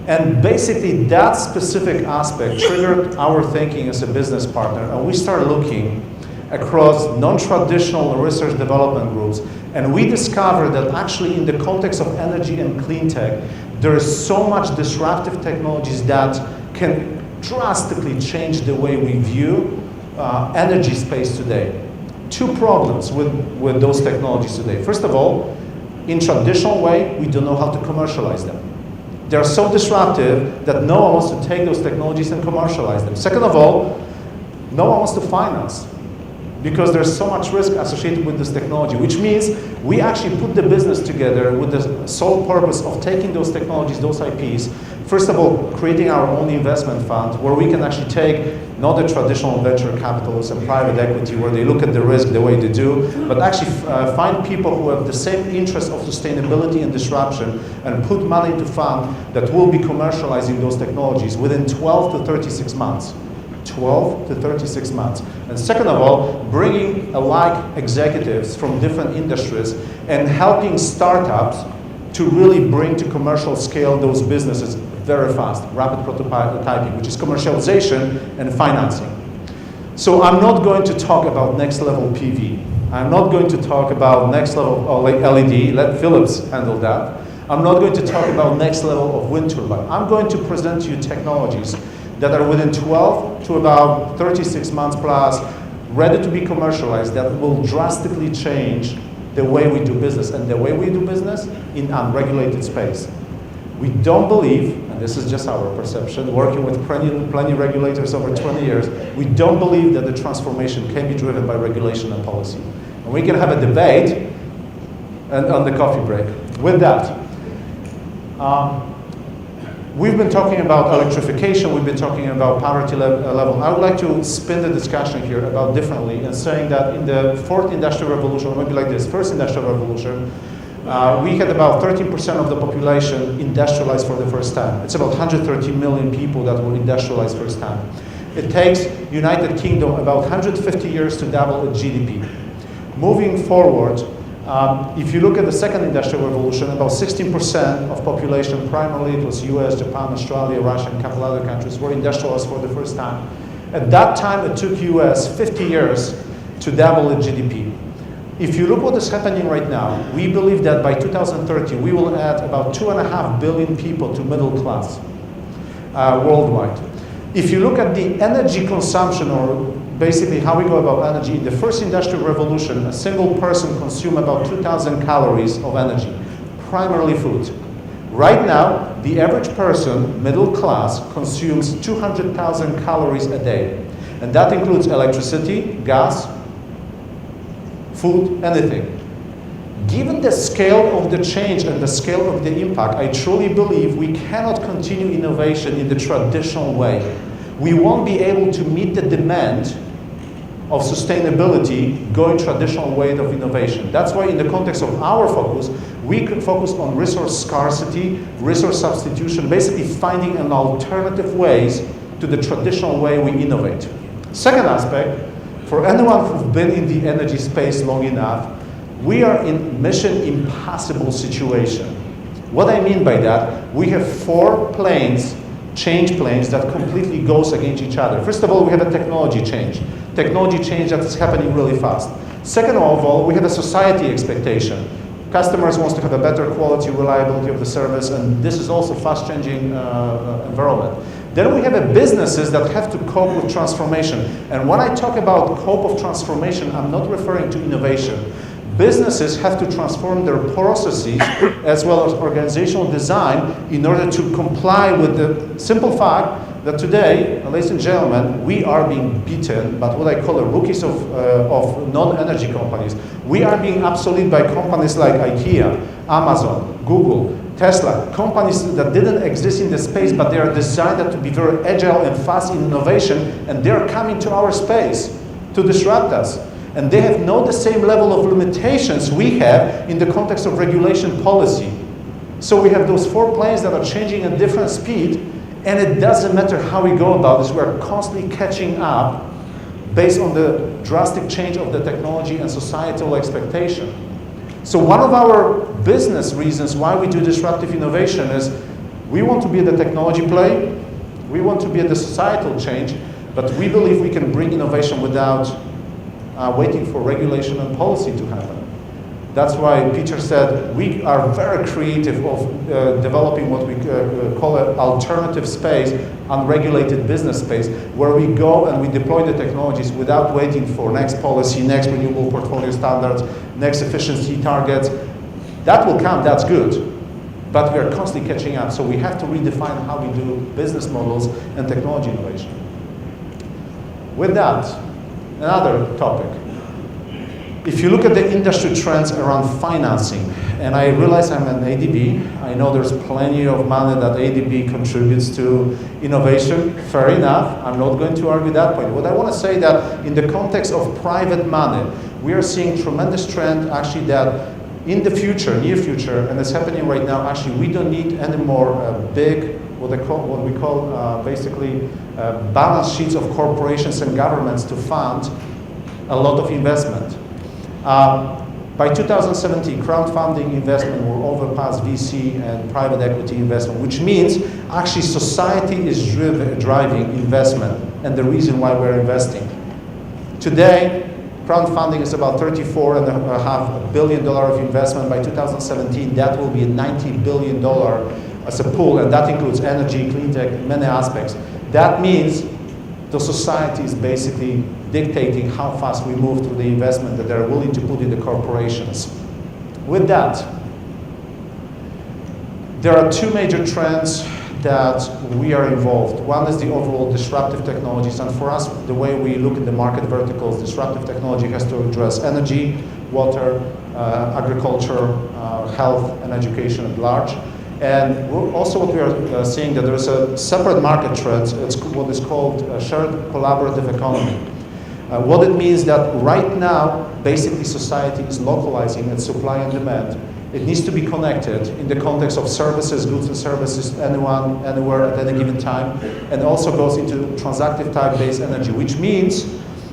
And basically that specific aspect triggered our thinking as a business partner, and we started looking across non-traditional research development groups, and we discovered that actually in the context of energy and clean tech, there is so much disruptive technologies that can drastically change the way we view energy space today. Two problems with those technologies today. First of all, in traditional way, we don't know how to commercialize them. They're so disruptive that no one wants to take those technologies and commercialize them. Second of all, no one wants to finance, because there's so much risk associated with this technology, which means we actually put the business together with the sole purpose of taking those technologies, those IPs, first of all, creating our own investment fund where we can actually take not the traditional venture capitalists and private equity where they look at the risk the way they do, but actually find people who have the same interest of sustainability and disruption and put money into fund that will be commercializing those technologies within 12 to 36 months. 12 to 36 months. And second of all, bringing alike executives from different industries and helping startups to really bring to commercial scale those businesses very fast, rapid prototyping, which is commercialization and financing. So I'm not going to talk about next level PV. I'm not going to talk about next level LED, let Philips handle that. I'm not going to talk about next level of wind turbine. I'm going to present to you technologies that are within 12 to about 36 months plus, ready to be commercialized, that will drastically change the way we do business, and the way we do business in unregulated space. We don't believe, and this is just our perception, working with plenty regulators over 20 years, we don't believe that the transformation can be driven by regulation and policy. And we can have a debate and on the coffee break. With that, We've been talking about electrification, we've been talking about poverty level. I would like to spin the discussion here about differently and saying that in the fourth industrial revolution, or maybe like this, first industrial revolution, we had about 13% of the population industrialized for the first time. It's about 130 million people that were industrialized first time. It takes United Kingdom about 150 years to double its GDP. Moving forward, if you look at the second industrial revolution, about 16% of population, primarily it was US, Japan, Australia, Russia, and a couple other countries, were industrialized for the first time. At that time, it took US 50 years to double its GDP. If you look what is happening right now, we believe that by 2030, we will add about 2.5 billion people to middle class worldwide. If you look at the energy consumption, or basically how we go about energy, in the first industrial revolution, a single person consumed about 2,000 calories of energy, primarily food. Right now, the average person, middle class, consumes 200,000 calories a day. And that includes electricity, gas, food, anything. Given the scale of the change and the scale of the impact, I truly believe we cannot continue innovation in the traditional way. We won't be able to meet the demand of sustainability going traditional way of innovation. That's why in the context of our focus, we could focus on resource scarcity, resource substitution, basically finding an alternative ways to the traditional way we innovate. Second aspect, for anyone who's been in the energy space long enough, we are in mission impossible situation. What I mean by that, we have 4 change planes that completely goes against each other. First of all, we have a technology change that is happening really fast. Second of all, we have a society expectation. Customers want to have a better quality, reliability of the service, and this is also fast-changing environment. Then we have businesses that have to cope with transformation. And when I talk about cope of transformation, I'm not referring to innovation. Businesses have to transform their processes as well as organizational design in order to comply with the simple fact that today, ladies and gentlemen, we are being beaten by what I call the rookies of non-energy companies. We are being obsolete by companies like IKEA, Amazon, Google, Tesla, companies that didn't exist in the space, but they are designed to be very agile and fast in innovation, and they're coming to our space to disrupt us. And they have not the same level of limitations we have in the context of regulation policy. So we have those 4 planes that are changing at different speed, and it doesn't matter how we go about this, we're constantly catching up based on the drastic change of the technology and societal expectation. So one of our business reasons why we do disruptive innovation is we want to be the technology play, we want to be the societal change, but we believe we can bring innovation without waiting for regulation and policy to happen. That's why Peter said we are very creative of developing what we call an alternative space, unregulated business space, where we go and we deploy the technologies without waiting for next policy, next renewable portfolio standards, next efficiency targets. That will come, that's good. But we are constantly catching up, so we have to redefine how we do business models and technology innovation. With that, another topic. If you look at the industry trends around financing, and I realize I'm an ADB, I know there's plenty of money that ADB contributes to innovation, fair enough, I'm not going to argue that point. What I want to say that in the context of private money, we are seeing tremendous trend actually that in the future, near future, and it's happening right now, actually we don't need any more big, what we call basically balance sheets of corporations and governments to fund a lot of investment. By 2017, crowdfunding investment will overpass VC and private equity investment, which means actually society is driving investment and the reason why we're investing. Today, crowdfunding is about $34.5 billion of investment. By 2017, that will be $90 billion as a pool, and that includes energy, clean tech, many aspects. That means the society is basically dictating how fast we move through the investment that they're willing to put in the corporations. With that, there are 2 major trends that we are involved. One is the overall disruptive technologies, and for us, the way we look at the market verticals, disruptive technology has to address energy, water, agriculture, health, and education at large. And also what we are seeing that there's a separate market trend. It's what is called a shared collaborative economy. What it means that right now, basically society is localizing its supply and demand. It needs to be connected in the context of services, goods and services, anyone, anywhere, at any given time, and also goes into transactive type-based energy, which means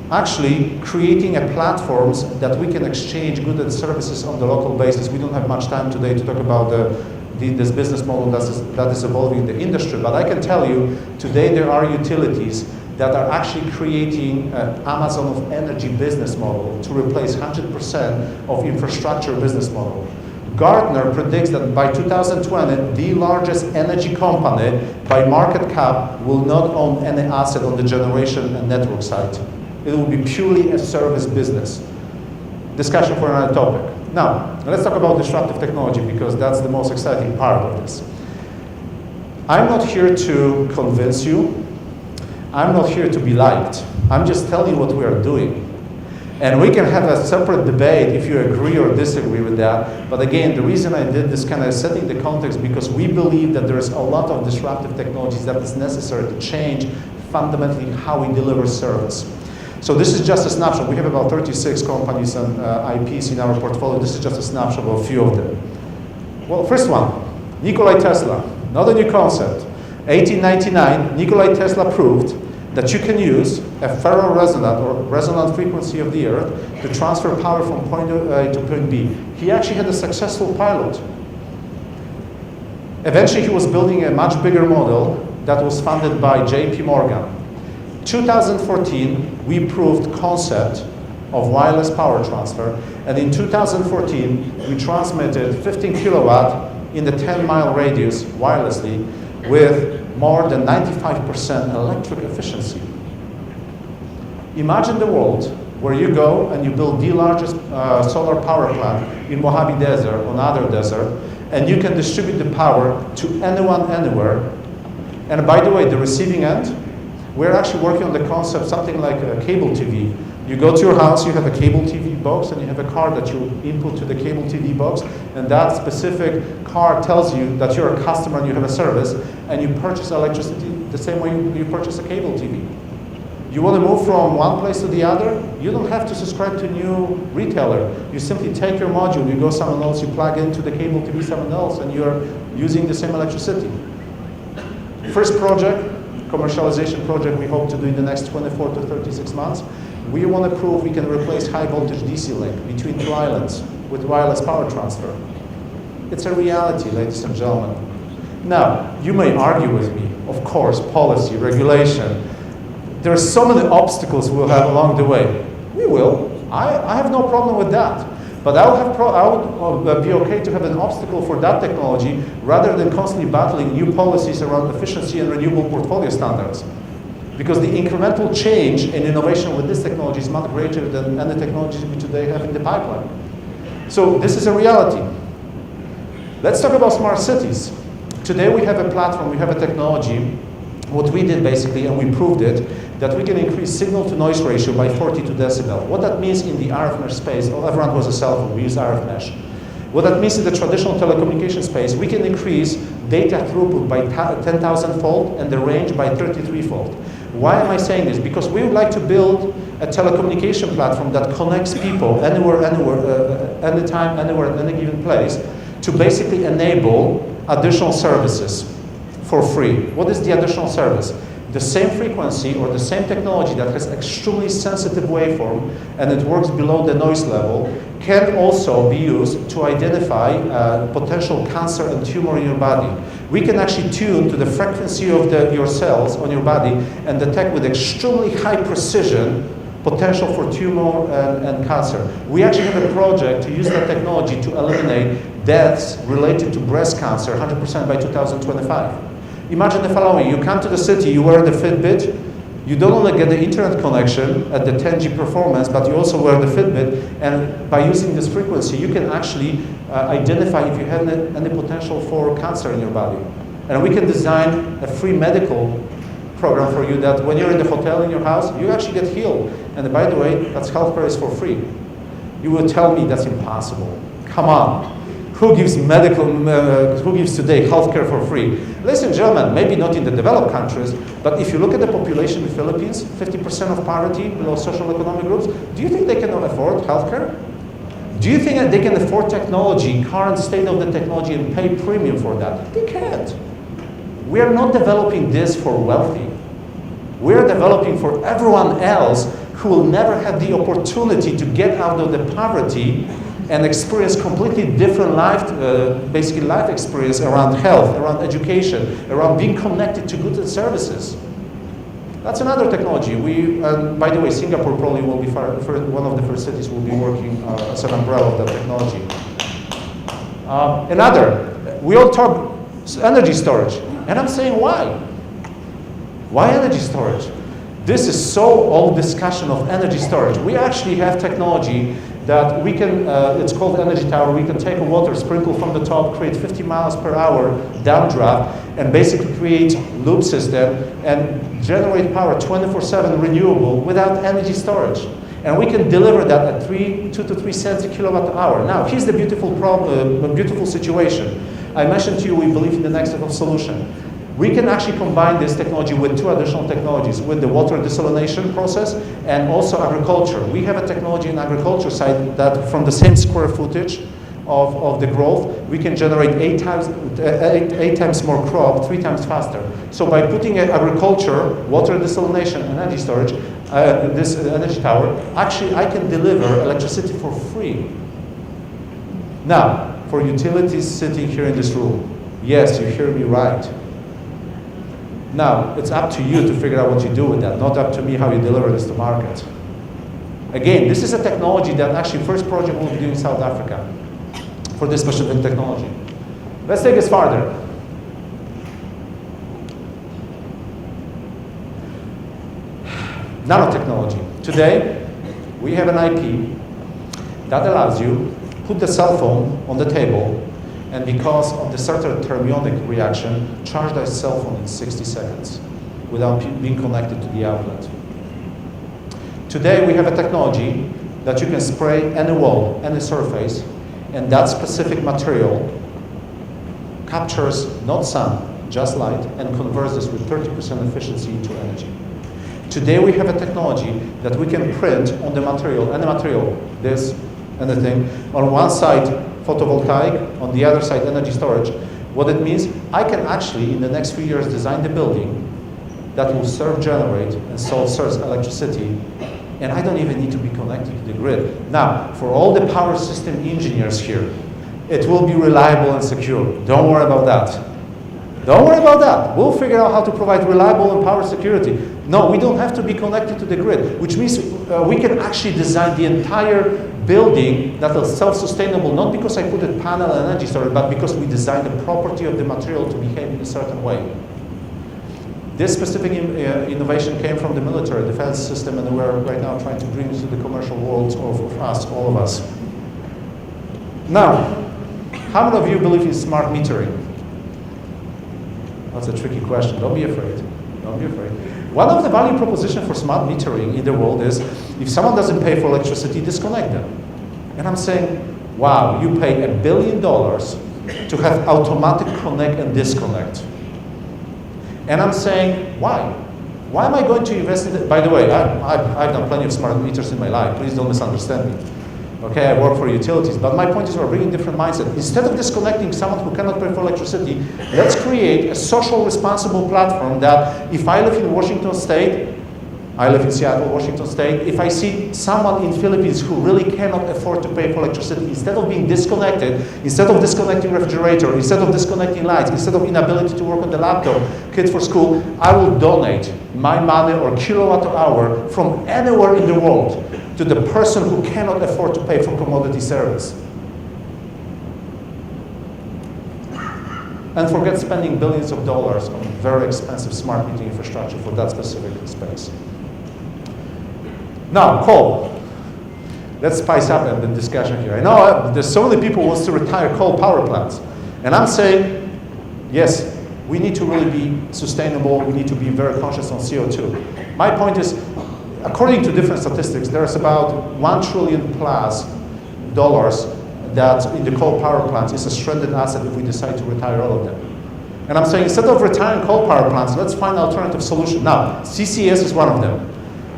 actually creating a platforms that we can exchange goods and services on the local basis. We don't have much time today to talk about this business model that is evolving in the industry, but I can tell you today there are utilities that are actually creating an Amazon of energy business model to replace 100% of infrastructure business model. Gartner predicts that by 2020, the largest energy company by market cap will not own any asset on the generation and network side. It will be purely a service business. Discussion for another topic. Now, let's talk about disruptive technology because that's the most exciting part of this. I'm not here to convince you. I'm not here to be liked. I'm just telling you what we are doing. And we can have a separate debate if you agree or disagree with that. But again, the reason I did this kind of setting the context because we believe that there's a lot of disruptive technologies that is necessary to change fundamentally how we deliver service. So this is just a snapshot. We have about 36 companies and IPs in our portfolio. This is just a snapshot of a few of them. Well, first one, Nikola Tesla. Not a new concept. 1899, Nikola Tesla proved that you can use a ferroresonant or resonant frequency of the Earth to transfer power from point A to point B. He actually had a successful pilot. Eventually, he was building a much bigger model that was funded by JP Morgan. 2014, we proved concept of wireless power transfer, and in 2014, we transmitted 15 kilowatt in the 10-mile radius wirelessly with more than 95% electric efficiency. Imagine the world where you go and you build the largest solar power plant in Mojave Desert or another desert, and you can distribute the power to anyone, anywhere. And by the way, the receiving end, we're actually working on the concept, something like a cable TV. You go to your house, you have a cable TV box, and you have a card that you input to the cable TV box, and that specific card tells you that you're a customer and you have a service, and you purchase electricity the same way you purchase a cable TV. You want to move from one place to the other? You don't have to subscribe to a new retailer. You simply take your module, you go somewhere else, you plug into the cable TV somewhere else, and you're using the same electricity. First project, commercialization project we hope to do in the next 24 to 36 months. We want to prove we can replace high voltage DC link between two islands with wireless power transfer. It's a reality, ladies and gentlemen. Now, you may argue with me, of course, policy, regulation. There are so many obstacles we'll have along the way. We will. I have no problem with that. But I would be okay to have an obstacle for that technology rather than constantly battling new policies around efficiency and renewable portfolio standards. Because the incremental change and innovation with this technology is much greater than any technologies we today have in the pipeline. So this is a reality. Let's talk about smart cities. Today we have a platform, we have a technology. What we did basically, and we proved it, that we can increase signal to noise ratio by 42 decibel. What that means in the RF mesh space, everyone who has a cell phone, we use RF mesh. What that means in the traditional telecommunication space, we can increase data throughput by 10,000-fold and the range by 33-fold. Why am I saying this? Because we would like to build a telecommunication platform that connects people anywhere, anytime, anywhere, at any given place, to basically enable additional services for free. What is the additional service? The same frequency or the same technology that has extremely sensitive waveform and it works below the noise level can also be used to identify potential cancer and tumor in your body. We can actually tune to the frequency of your cells on your body and detect with extremely high precision potential for tumor and cancer. We actually have a project to use that technology to eliminate deaths related to breast cancer 100% by 2025. Imagine the following, you come to the city, you wear the Fitbit, you don't only get the internet connection at the 10G performance, but you also wear the Fitbit, and by using this frequency, you can actually identify if you have any potential for cancer in your body. And we can design a free medical program for you that when you're in the hotel in your house, you actually get healed. And by the way, that's healthcare is for free. You will tell me that's impossible. Come on. who gives who gives today healthcare for free? Ladies and gentlemen, maybe not in the developed countries, but if you look at the population in the Philippines, 50% of poverty below social economic groups, do you think they can afford healthcare? Do you think that they can afford technology, current state of the technology, and pay premium for that? They can't. We are not developing this for wealthy. We are developing for everyone else who will never have the opportunity to get out of the poverty and experience completely different life, basically life experience around health, around education, around being connected to goods and services. That's another technology. By the way, Singapore probably will be one of the first cities will be working as an umbrella of that technology. We all talk energy storage, and I'm saying why? Why energy storage? This is so old discussion of energy storage. We actually have technology that we can, it's called energy tower. We can take a water sprinkle from the top, create 50 miles per hour downdraft, and basically create loop system and generate power 24/7 renewable without energy storage. And we can deliver that at 2 to 3 cents a kilowatt hour. Now, here's the beautiful situation. I mentioned to you we believe in the next level solution. We can actually combine this technology with 2 additional technologies, with the water desalination process and also agriculture. We have a technology in agriculture side that from the same square footage of the growth, we can generate 8 times more crop, 3 times faster. So by putting agriculture, water desalination, and energy storage, this energy tower, actually I can deliver electricity for free. Now, for utilities sitting here in this room, yes, you hear me right. Now, it's up to you to figure out what you do with that, not up to me how you deliver this to market. Again, this is a technology that actually first project we'll be doing in South Africa for this specific technology. Let's take this farther. Nanotechnology. Today, we have an IP that allows you to put the cell phone on the table, and because of the certain thermionic reaction, charge that cell phone in 60 seconds without being connected to the outlet. Today we have a technology that you can spray any wall, any surface, and that specific material captures not sun, just light, and converts this with 30% efficiency into energy. Today we have a technology that we can print on the material, any material, this, anything, on one side photovoltaic, on the other side energy storage. What it means, I can actually in the next few years design the building that will self-generate and source electricity, and I don't even need to be connected to the grid. Now, for all the power system engineers here, it will be reliable and secure. Don't worry about that. Don't worry about that. We'll figure out how to provide reliable and power security. No, we don't have to be connected to the grid, which means we can actually design the entire building that is self-sustainable, not because I put a panel and energy storage, but because we designed the property of the material to behave in a certain way. This specific innovation came from the military defense system, and we're right now trying to bring it to the commercial world of us, all of us. Now, how many of you believe in smart metering? That's a tricky question. Don't be afraid. Don't be afraid. One of the value propositions for smart metering in the world is if someone doesn't pay for electricity, disconnect them. And I'm saying, wow, you pay $1 billion to have automatic connect and disconnect. And I'm saying, why? Why am I going to invest in it? By the way, I've done plenty of smart meters in my life. Please don't misunderstand me. Okay, I work for utilities, but my point is we're bringing different mindset. Instead of disconnecting someone who cannot pay for electricity, let's create a social responsible platform that if I live in Washington State, I live in Seattle, Washington State, if I see someone in Philippines who really cannot afford to pay for electricity, instead of being disconnected, instead of disconnecting refrigerator, instead of disconnecting lights, instead of inability to work on the laptop, kids for school, I will donate my money or kilowatt hour from anywhere in the world to the person who cannot afford to pay for commodity service. And forget spending billions of dollars on very expensive smart metering infrastructure for that specific space. Now, coal. Let's spice up the discussion here. I know there's so many people who want to retire coal power plants. And I'm saying, yes, we need to really be sustainable. We need to be very conscious on CO2. My point is, according to different statistics, there's about $1 trillion plus that in the coal power plants is a stranded asset if we decide to retire all of them. And I'm saying instead of retiring coal power plants, let's find alternative solution. Now, CCS is one of them.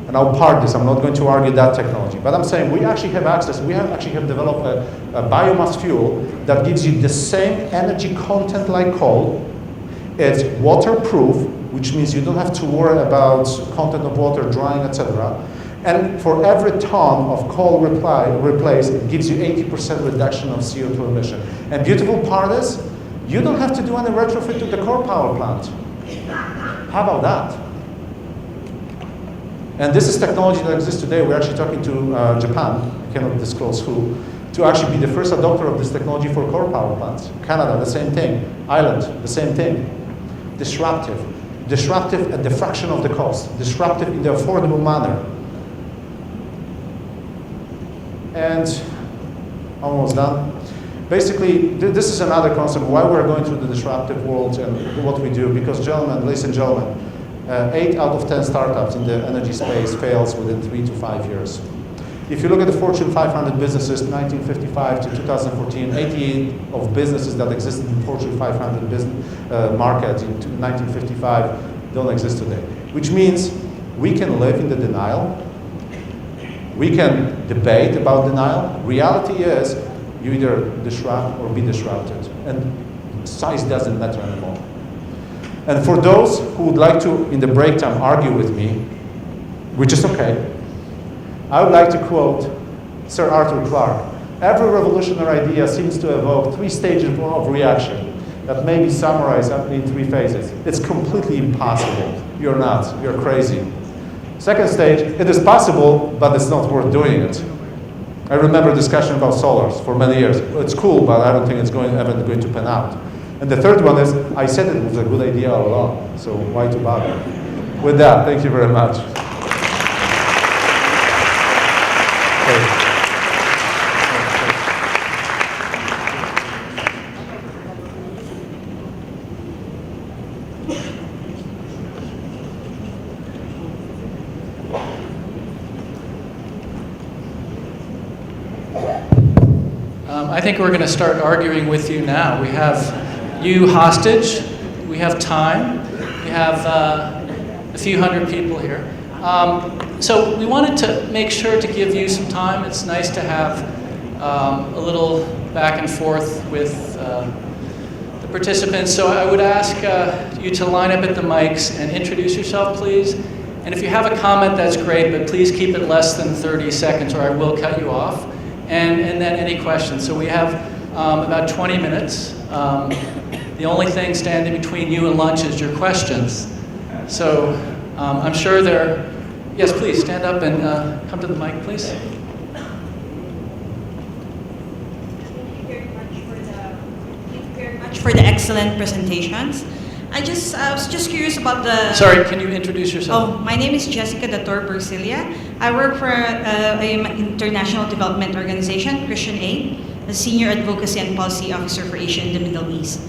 And I'll park this, I'm not going to argue that technology. But I'm saying we actually have access, we actually have developed a biomass fuel that gives you the same energy content like coal. It's waterproof, which means you don't have to worry about content of water drying, etc. And for every ton of coal replaced, it gives you 80% reduction of CO2 emission. And beautiful part is, you don't have to do any retrofit to the coal power plant. How about that? And this is technology that exists today. We're actually talking to Japan, I cannot disclose who, to actually be the first adopter of this technology for coal power plants. Canada, the same thing. Ireland, the same thing. Disruptive. Disruptive at the fraction of the cost. Disruptive in the affordable manner. And almost done. Basically, this is another concept why we're going through the disruptive world and what we do. Because gentlemen, ladies and gentlemen, 8 out of 10 startups in the energy space fails within 3 to 5 years. If you look at the Fortune 500 businesses, 1955 to 2014, 88 of businesses that existed in Fortune 500 market in 1955 don't exist today. Which means we can live in the denial. We can debate about denial. Reality is you either disrupt or be disrupted. And size doesn't matter anymore. And for those who would like to, in the break time, argue with me, which is okay, I would like to quote Sir Arthur Clarke. Every revolutionary idea seems to evoke 3 stages of reaction that may be summarized in 3 phases. It's completely impossible. You're nuts. You're crazy. Second stage, it is possible, but it's not worth doing it. I remember a discussion about solars for many years. Well, it's cool, but I don't think it's ever going to pan out. And the third one is, I said it was a good idea all along, so why to bother? With that, thank you very much. I think we're going to start arguing with you now. We have you hostage, we have time, we have a few hundred people here. So we wanted to make sure to give you some time. It's nice to have a little back and forth with the participants. So I would ask you to line up at the mics and introduce yourself, please. And if you have a comment, that's great, but please keep it less than 30 seconds or I will cut you off. And then any questions. So we have about 20 minutes. The only thing standing between you and lunch is your questions. So I'm sure there, yes, please stand up and come to the mic, please. Thank you very much for the excellent presentations. I was just curious about the... Sorry, can you introduce yourself? Oh, my name is Jessica Dator Bercilia. I work for an international development organization, Christian Aid, a senior advocacy and policy officer for Asia and the Middle East.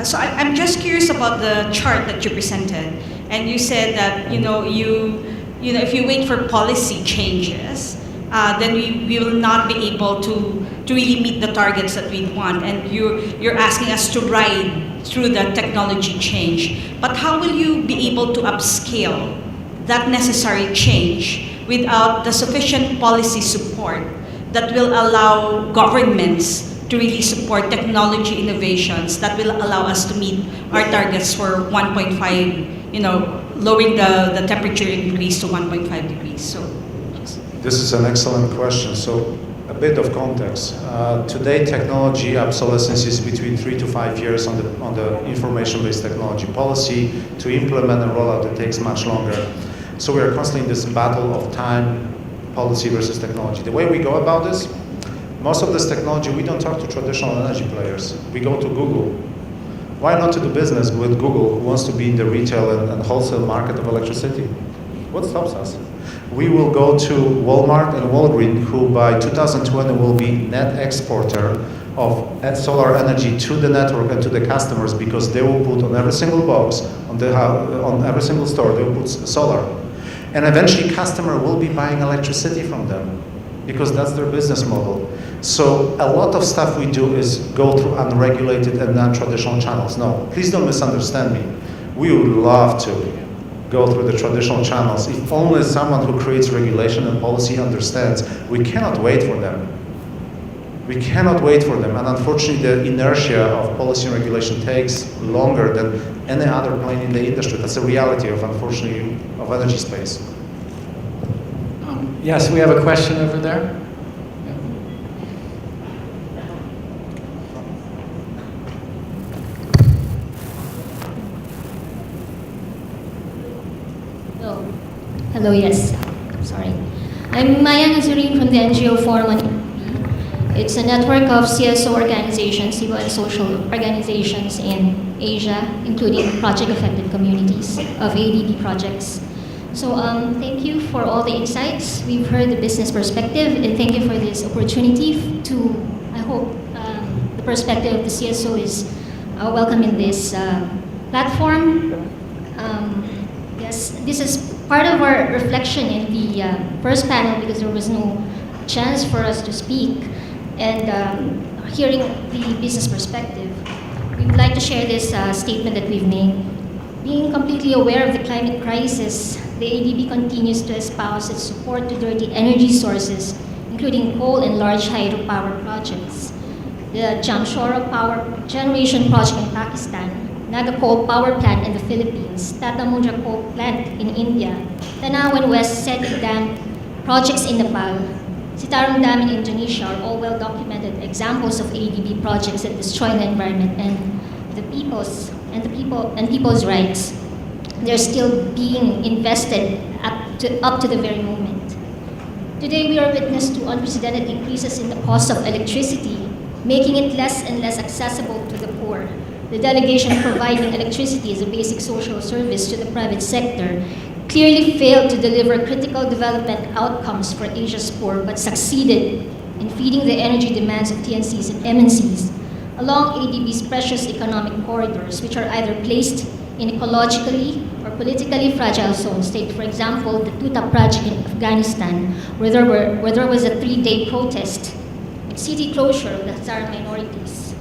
So I'm just curious about the chart that you presented. And you said that, if you wait for policy changes, then we will not be able to really meet the targets that we want. And you're asking us to ride through the technology change. But how will you be able to upscale that necessary change without the sufficient policy support that will allow governments to really support technology innovations that will allow us to meet our targets for 1.5, lowering the temperature increase to 1.5 degrees. So, this is an excellent question. So, a bit of context. Today, technology obsolescence is between 3 to 5 years on the information-based technology policy. To implement and roll out, it takes much longer. So we are constantly in this battle of time, policy versus technology. The way we go about this, most of this technology, we don't talk to traditional energy players. We go to Google. Why not to do business with Google, who wants to be in the retail and wholesale market of electricity? What stops us? We will go to Walmart and Walgreens, who by 2020 will be net exporter of solar energy to the network and to the customers, because they will put on every single box, on every single store, they will put solar. And eventually customer will be buying electricity from them, because that's their business model. So a lot of stuff we do is go through unregulated and non-traditional channels. No, please don't misunderstand me. We would love to go through the traditional channels if only someone who creates regulation and policy understands we cannot wait for them. We cannot wait for them, and unfortunately the inertia of policy and regulation takes longer than any other plane in the industry. That's the reality of, unfortunately, of energy space. Yes, we have a question over there. Hello, yes. Sorry. I'm Maya Nazarine from the NGO Forum on EDB. It's a network of CSO organizations, civil and social organizations in Asia, including project-affected communities of ADB projects. So thank you for all the insights. We've heard the business perspective, and thank you for this opportunity to, I hope, the perspective of the CSO is welcome in this platform. Yes, this is part of our reflection in the first panel because there was no chance for us to speak. And hearing the business perspective, we would like to share this statement that we've made. Being completely aware of the climate crisis, the ADB continues to espouse its support to dirty energy sources, including coal and large hydropower projects. The Jamshoro Power Generation Project in Pakistan, Naga Coal Power Plant in the Philippines, Tatamundra Coal Plant in India, Tanawan West Seti Dam projects in Nepal, Citarum Dam in Indonesia are all well-documented examples of ADB projects that destroy the environment and people's rights. They're still being invested up to the very moment. Today we are witness to unprecedented increases in the cost of electricity, making it less and less accessible to the poor. The delegation providing electricity as a basic social service to the private sector clearly failed to deliver critical development outcomes for Asia's poor, but succeeded in feeding the energy demands of TNCs and MNCs along ADB's precious economic corridors, which are either placed in ecologically or politically fragile zones. Take, for example, the Tuta project in Afghanistan, where there was a 3-day protest with city closure of the Hazara minorities.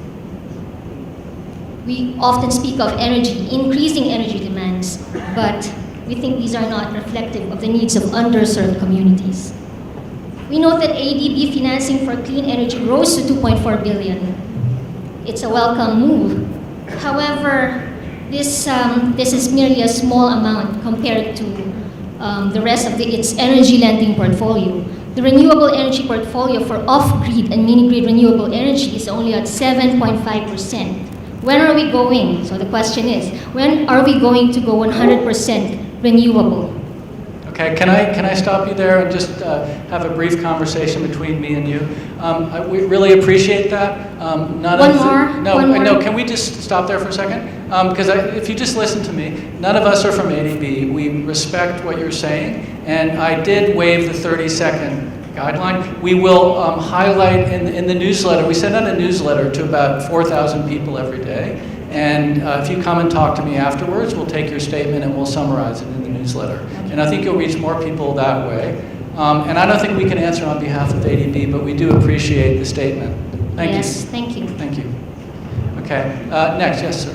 We often speak of energy, increasing energy demands, but we think these are not reflective of the needs of underserved communities. We note that ADB financing for clean energy rose to 2.4 billion. It's a welcome move. However, this is merely a small amount compared to the rest of its energy lending portfolio. The renewable energy portfolio for off-grid and mini-grid renewable energy is only at 7.5%. When are we going? So the question is, when are we going to go 100% renewable? Okay, can I stop you there and just have a brief conversation between me and you? We really appreciate that. One more. Can we just stop there for a second? Because if you just listen to me, none of us are from ADB. We respect what you're saying, and I did waive the 30-second guideline. We will highlight in the newsletter. We send out a newsletter to about 4,000 people every day. And if you come and talk to me afterwards, we'll take your statement and we'll summarize it in the newsletter. And I think you'll reach more people that way. And I don't think we can answer on behalf of ADB, but we do appreciate the statement. Thank you. Yes, thank you. Thank you. Okay, next, yes, sir.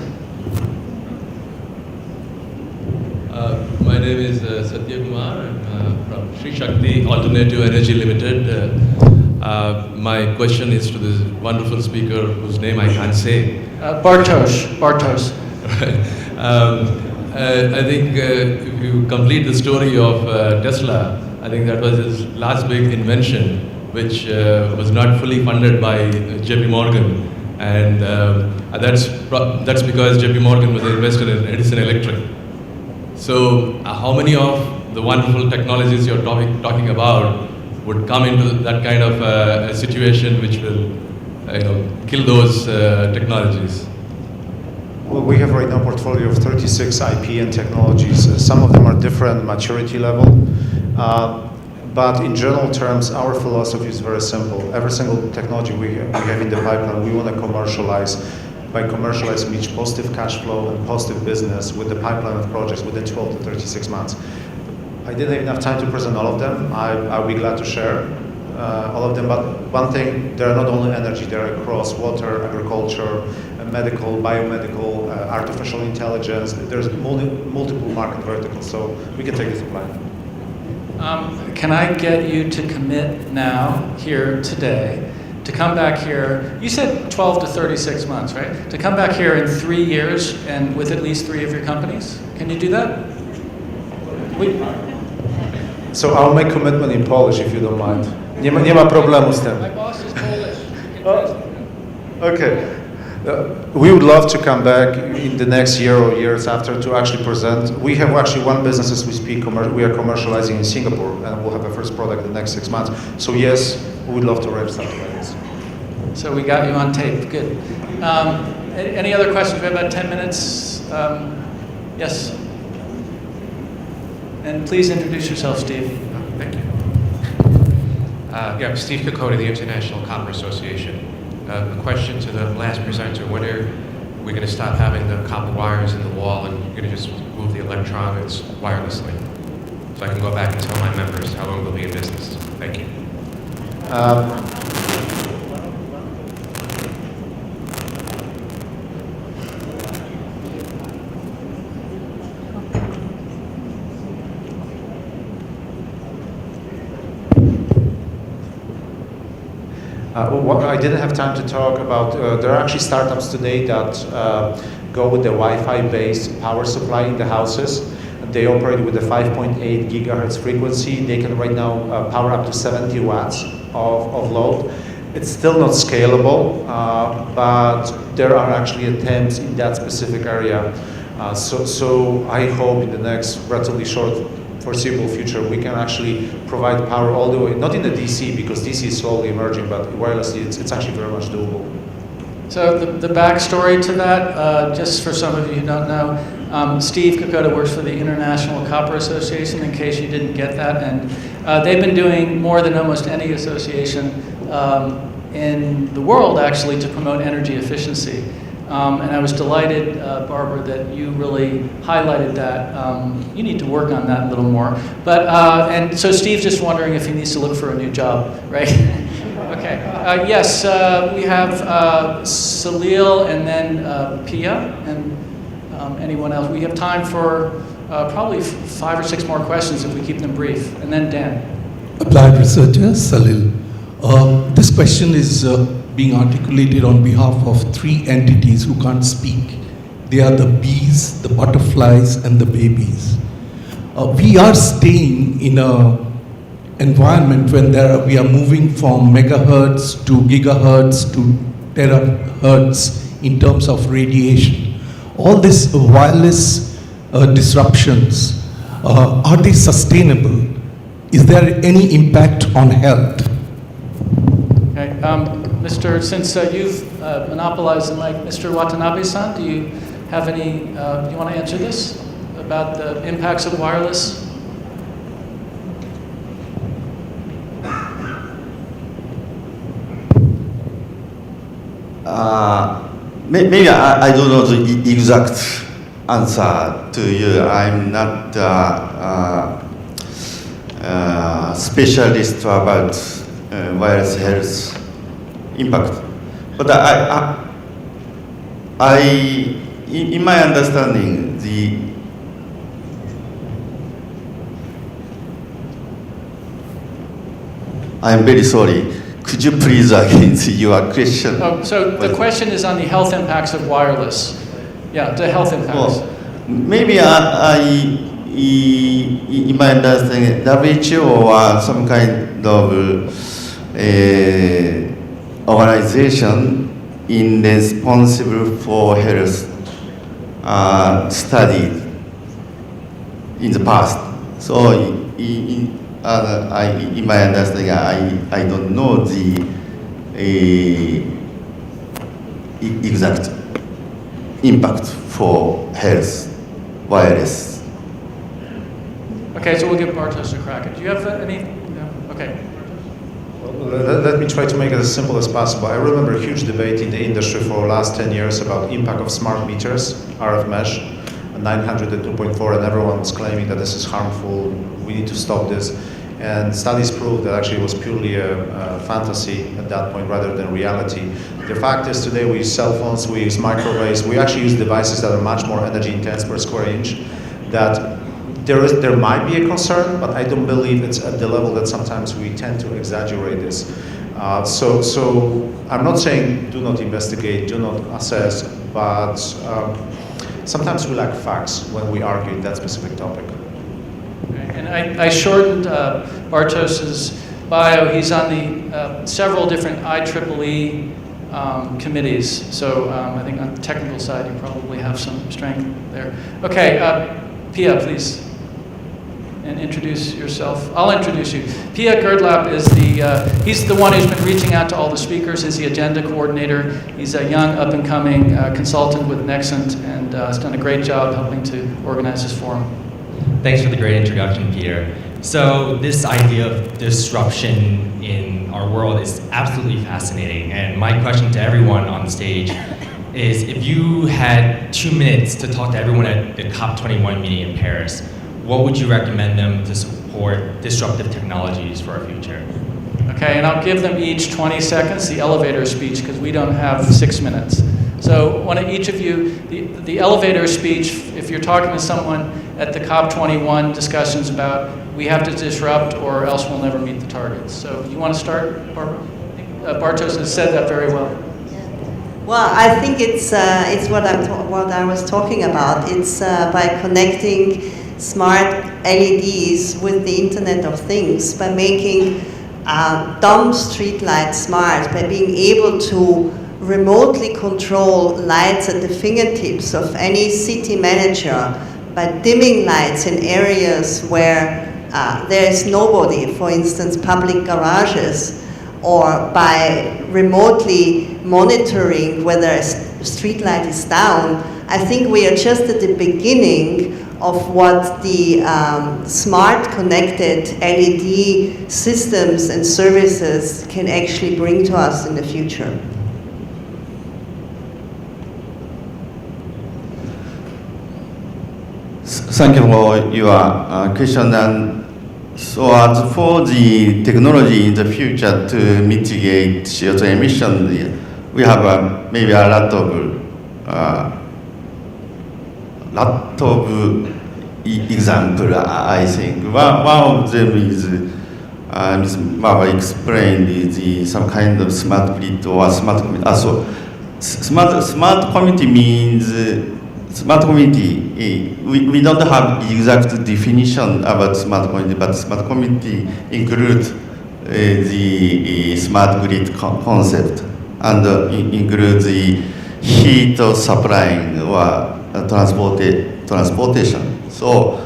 My name is Satya Kumar. I'm from Sri Shakti Alternative Energy Limited. My question is to this wonderful speaker whose name I can't say. Bartosz. I think if you complete the story of Tesla, I think that was his last big invention, which was not fully funded by JP Morgan. And that's because JP Morgan was invested in Edison Electric. So how many of the wonderful technologies you're talking about would come into that kind of a situation which will kill those technologies? Well, we have right now a portfolio of 36 IP and technologies. Some of them are different maturity level. But in general terms, our philosophy is very simple. Every single technology we have in the pipeline, we want to commercialize. By commercializing each positive cash flow and positive business with the pipeline of projects within 12 to 36 months. I didn't have enough time to present all of them. I'll be glad to share all of them. But one thing, they are not only energy; they are across water, agriculture, medical, biomedical, artificial intelligence. There's multiple market verticals, so we can take this offline. Can I get you to commit now, here, today, to come back here? You said 12 to 36 months, right? To come back here in 3 years and with at least 3 of your companies? Can you do that? So I'll make commitment in Polish if you don't mind. Nie ma problemu z tym. My boss is Polish. Okay. We would love to come back in the next year or years after to actually present. We have actually one business as we speak, we are commercializing in Singapore, and we'll have a first product in the next 6 months. So yes, we would love to arrange something like this. So we got you on tape, good. Any other questions? We have about 10 minutes. Yes? And please introduce yourself, Steve. Thank you. Steve Kokoda, the International Copper Association. A question to the last presenter. When are we going to stop having the copper wires in the wall and you're going to just move the electronics wirelessly? So I can go back and tell my members how long we'll be in business. Thank you. I didn't have time to talk about, there are actually startups today that go with the Wi-Fi based power supply in the houses. They operate with a 5.8 gigahertz frequency. They can right now power up to 70 watts of load. It's still not scalable, but there are actually attempts in that specific area. So I hope in the next relatively short foreseeable future we can actually provide power all the way, not in the DC because DC is slowly emerging, but wirelessly it's actually very much doable. So the backstory to that, just for some of you who don't know, Steve Kokoda works for the International Copper Association, in case you didn't get that, and they've been doing more than almost any association in the world actually to promote energy efficiency. And I was delighted, Barbara, that you really highlighted that. You need to work on that a little more. But and so Steve's just wondering if he needs to look for a new job, right? Okay. Yes, we have Salil and then Pia and anyone else. We have time for probably 5 or 6 more questions if we keep them brief. And then Dan. Applied researcher, Salil. This question is being articulated on behalf of 3 entities who can't speak. They are the bees, the butterflies, and the babies. We are staying in an environment when we are moving from megahertz to gigahertz to terahertz in terms of radiation. All these wireless disruptions, are they sustainable? Is there any impact on health? Okay, since you've monopolized the mic, Mr. Watanabe-san, do you have any, do you want to answer this about the impacts of wireless? Maybe I don't know the exact answer to you. I'm not a specialist about wireless health impact. But in my understanding, I'm very sorry. Could you please again see your question? Oh, so the question is on the health impacts of wireless. Yeah, the health impacts. Well, maybe in my understanding, WHO or some kind of organization responsible for health studied in the past. So in my understanding, I don't know the exact impact for health wireless. Okay, so we'll give Bartosz a crack. Do you have any? No? Okay. Let me try to make it as simple as possible. I remember a huge debate in the industry for the last 10 years about impact of smart meters, RF mesh, 900 and 2.4, and everyone was claiming that this is harmful, we need to stop this. And studies prove that actually it was purely a fantasy at that point rather than reality. The fact is today we use cell phones, we use microwaves, we actually use devices that are much more energy intense per square inch. That there might be a concern, but I don't believe it's at the level that sometimes we tend to exaggerate this. So I'm not saying do not investigate, do not assess, but sometimes we lack facts when we argue that specific topic. And I shortened Bartosz's bio. He's on the several different IEEE committees. So I think on the technical side, you probably have some strength there. Okay, Pia, please. And introduce yourself. I'll introduce you. Pia Girdlap is he's the one who's been reaching out to all the speakers. He's the agenda coordinator. He's a young, up-and-coming consultant with Nexent and has done a great job helping to organize this forum. Thanks for the great introduction, Peter. So this idea of disruption in our world is absolutely fascinating. And my question to everyone on the stage is, if you had 2 minutes to talk to everyone at the COP21 meeting in Paris, what would you recommend them to support disruptive technologies for our future? Okay, and I'll give them each 20 seconds, the elevator speech, because we don't have 6 minutes. So one of each of you, the elevator speech, if you're talking to someone at the COP21 discussions about we have to disrupt or else we'll never meet the targets. So you want to start, Barbara? Bartosz has said that very well. Well, I think it's what I was talking about. It's by connecting smart LEDs with the Internet of Things, by making dumb streetlights smart, by being able to remotely control lights at the fingertips of any city manager, by dimming lights in areas where there is nobody, for instance, public garages, or by remotely monitoring whether a street light is down. I think we are just at the beginning of what the smart connected LED systems and services can actually bring to us in the future. Thank you for your question. And so as for the technology in the future to mitigate CO2 emissions, we have maybe a lot of example. I think one of them is Ms. Barbara explained some kind of smart grid or smart community. So smart community means smart community. We don't have exact definition about smart community, but smart community includes the smart grid concept and includes the heat supplying or transportation. So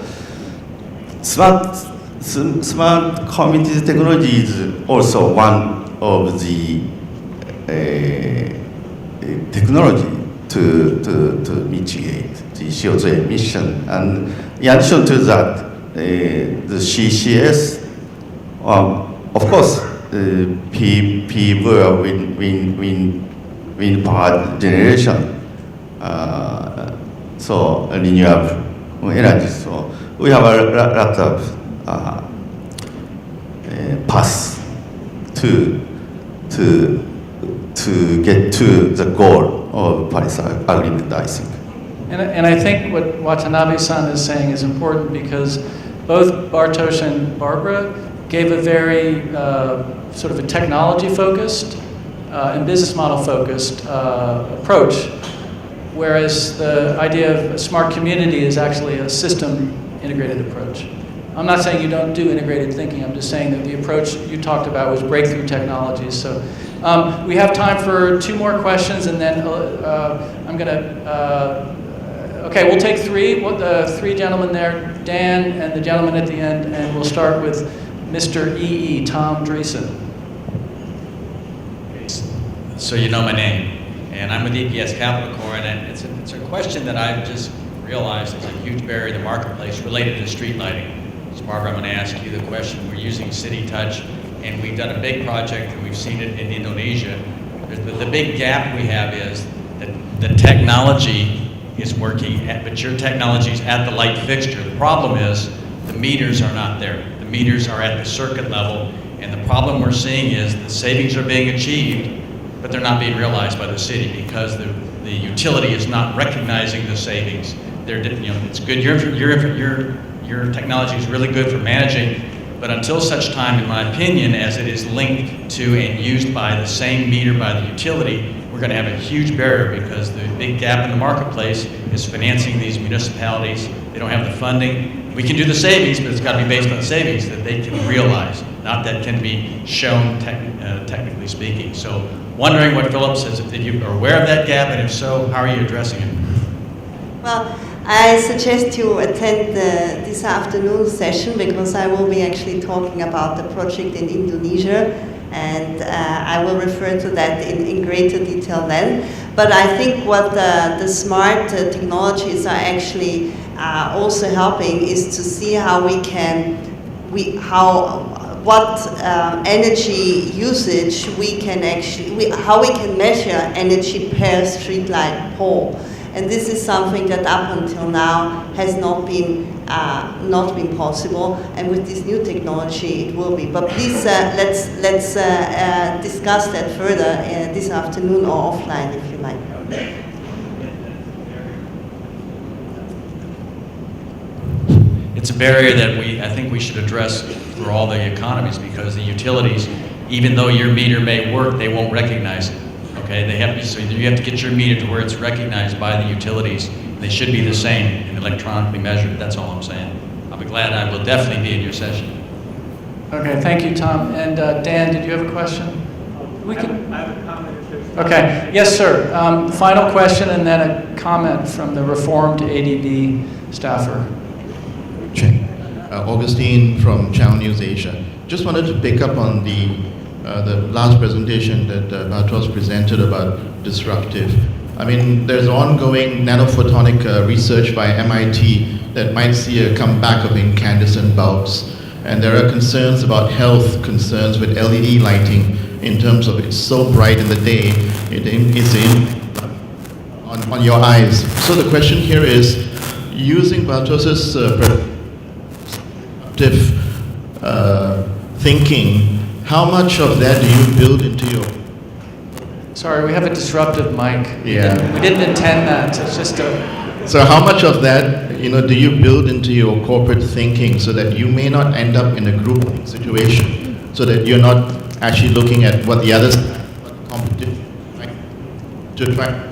smart community technology is also one of the technology to mitigate the CO2 emission. And in addition to that, the CCS, of course, PV wind power generation, so renewable energy. So we have a lot of paths to get to the goal of Paris Agreement, I think. And I think what Watanabe-san is saying is important because both Bartosz and Barbara gave a very sort of a technology-focused and business model-focused approach, whereas the idea of a smart community is actually a system-integrated approach. I'm not saying you don't do integrated thinking, I'm just saying that the approach you talked about was breakthrough technologies. So we have time for 2 more questions, and then I'm going to, okay, we'll take 3. The 3 gentlemen there, Dan and the gentleman at the end, and we'll start with Mr. E.E., Tom Dreesen. So you know my name, and I'm with EPS Capital Corps, and it's a question that I've just realized is a huge barrier in the marketplace related to street lighting. So Barbara, I'm going to ask you the question. We're using City Touch, and we've done a big project, and we've seen it in Indonesia. The big gap we have is that the technology is working, but your technology is at the light fixture. The problem is the meters are not there. The meters are at the circuit level, and the problem we're seeing is the savings are being achieved, but they're not being realized by the city because the utility is not recognizing the savings. It's good. Your technology is really good for managing, but until such time, in my opinion, as it is linked to and used by the same meter by the utility, we're going to have a huge barrier because the big gap in the marketplace is financing these municipalities. They don't have the funding. We can do the savings, but it's got to be based on savings that they can realize, not that can be shown technically speaking. So wondering what Philip says, if you are aware of that gap, and if so, how are you addressing it? Well, I suggest you attend this afternoon session because I will be actually talking about the project in Indonesia, and I will refer to that in greater detail then. But I think what the smart technologies are actually also helping is to see how we can, what energy usage we can actually, how we can measure energy per streetlight pole. And this is something that up until now has not been possible, and with this new technology it will be. But please, let's discuss that further this afternoon or offline if you like. It's a barrier that I think we should address for all the economies, because the utilities, even though your meter may work, they won't recognize it. Okay, so you have to get your meter to where it's recognized by the utilities. They should be the same and electronically measured. That's all I'm saying. I'll be glad. I will definitely be in your session. Okay, thank you, Tom. And Dan, did you have a question? I have a comment. Okay, yes, sir. Final question and then a comment from the reformed ADB staffer. Augustine from Channel News Asia. Just wanted to pick up on the last presentation that Bartosz presented about disruptive. I mean, there's ongoing nanophotonic research by MIT that might see a comeback of incandescent bulbs. And there are concerns about health concerns with LED lighting in terms of it's so bright in the day, it is on your eyes. So the question here is, using Bartosz's thinking, how much of that do you build into your... Sorry, we have a disruptive mic. Yeah. We didn't intend that. It's just a... So how much of that, do you build into your corporate thinking so that you may not end up in a group situation, so that you're not actually looking at what the others competition to try...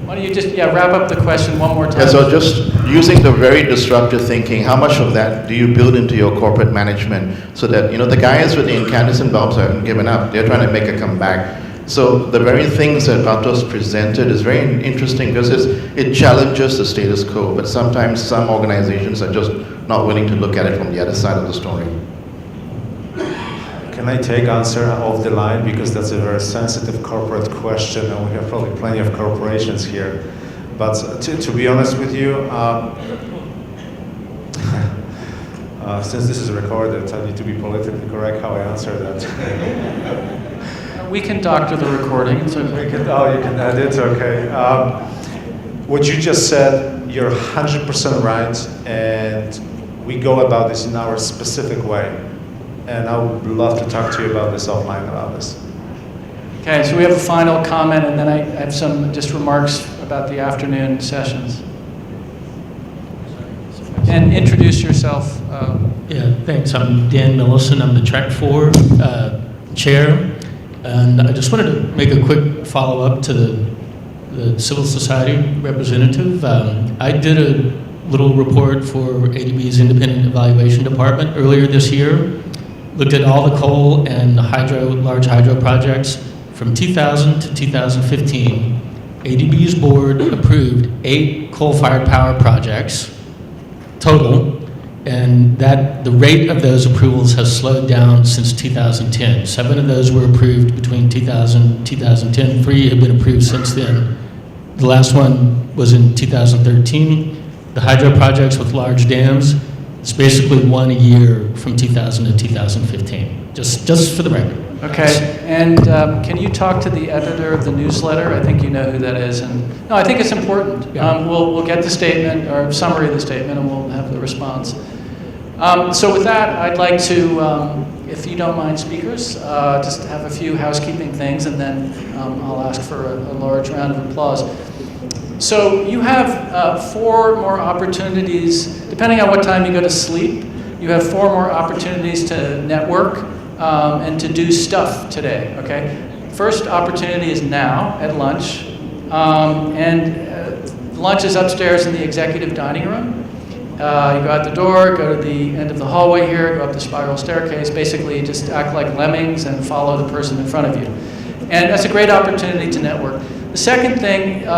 Why don't you just wrap up the question one more time? Yeah, so just using the very disruptive thinking, how much of that do you build into your corporate management so that, the guys with the incandescent bulbs haven't given up, they're trying to make a comeback. So the very things that Bartosz presented is very interesting because it challenges the status quo, but sometimes some organizations are just not willing to look at it from the other side of the story. Can I take answer off the line, because that's a very sensitive corporate question, and we have probably plenty of corporations here. But to be honest with you, since this is recorded, I need to be politically correct how I answer that. We can doctor the recording. You can edit. Okay. What you just said, you're 100% right, and we go about this in our specific way. And I would love to talk to you about this offline about this. Okay, so we have a final comment, and then I have some just remarks about the afternoon sessions. And introduce yourself. Yeah, thanks. I'm Dan Millison. I'm the Track 4 chair. And I just wanted to make a quick follow-up to the civil society representative. I did a little report for ADB's Independent Evaluation Department earlier this year. Looked at all the coal and large hydro projects from 2000 to 2015. ADB's board approved 8 coal-fired power projects total, and that the rate of those approvals has slowed down since 2010. 7 of those were approved between 2000 and 2010. 3 have been approved since then. The last one was in 2013. The hydro projects with large dams, it's basically 1 a year from 2000 to 2015, just for the record. Okay, and can you talk to the editor of the newsletter? I think you know who that is. And no, I think it's important. Yeah. We'll get the statement or summary of the statement, and we'll have the response. So with that, I'd like to, if you don't mind, speakers, just have a few housekeeping things, and then I'll ask for a large round of applause. So you have 4 more opportunities, depending on what time you go to sleep. You have 4 more opportunities to network and to do stuff today, okay? First opportunity is now at lunch. Lunch is upstairs in the executive dining room. You go out the door, go to the end of the hallway here, go up the spiral staircase. Basically, just act like lemmings and follow the person in front of you. And that's a great opportunity to network. The second thing,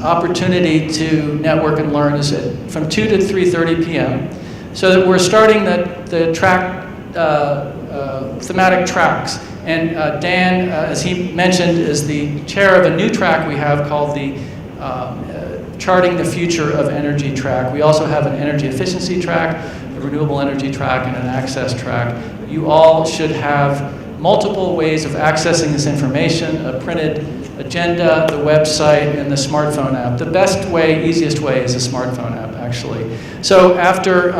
opportunity to network and learn is from 2 to 3:30 p.m. So that we're starting the track, thematic tracks. And Dan, as he mentioned, is the chair of a new track we have called the Charting the Future of Energy track. We also have an energy efficiency track, a renewable energy track, and an access track. You all should have multiple ways of accessing this information: a printed agenda, the website, and the smartphone app. The best way, easiest way is a smartphone app, actually. So after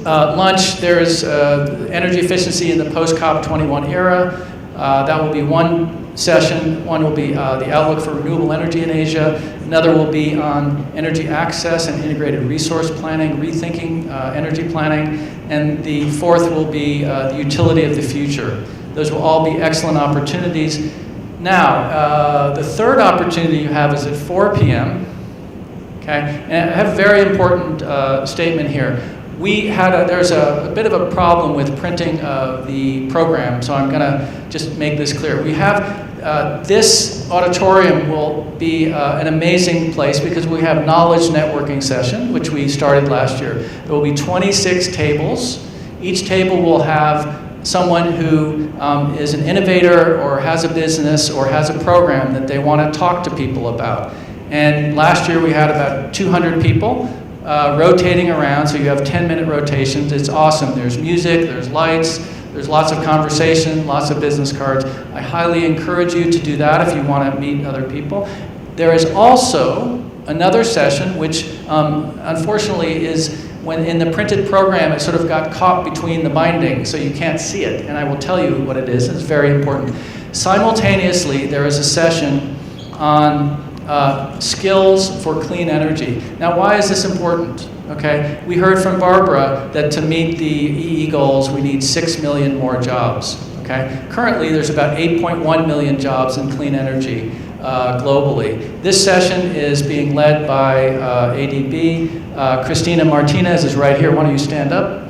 lunch, there's energy efficiency in the post-COP21 era. That will be one session. One will be the outlook for renewable energy in Asia. Another will be on energy access and integrated resource planning, rethinking energy planning. And the fourth will be the utility of the future. Those will all be excellent opportunities. Now, the third opportunity you have is at 4 p.m. Okay, and I have a very important statement here. There's a bit of a problem with printing the program, so I'm going to just make this clear. We have this auditorium will be an amazing place because we have knowledge networking session, which we started last year. There will be 26 tables. Each table will have someone who is an innovator or has a business or has a program that they want to talk to people about. And last year we had about 200 people rotating around, so you have 10-minute rotations. It's awesome. There's music, there's lights, there's lots of conversation, lots of business cards. I highly encourage you to do that if you want to meet other people. There is also another session, which unfortunately is when in the printed program, it sort of got caught between the binding, so you can't see it. And I will tell you what it is. It's very important. Simultaneously, there is a session on skills for clean energy. Now, why is this important? Okay, we heard from Barbara that to meet the EE goals, we need 6 million more jobs. Okay, currently there's about 8.1 million jobs in clean energy globally. This session is being led by ADB. Christina Martinez is right here. Why don't you stand up?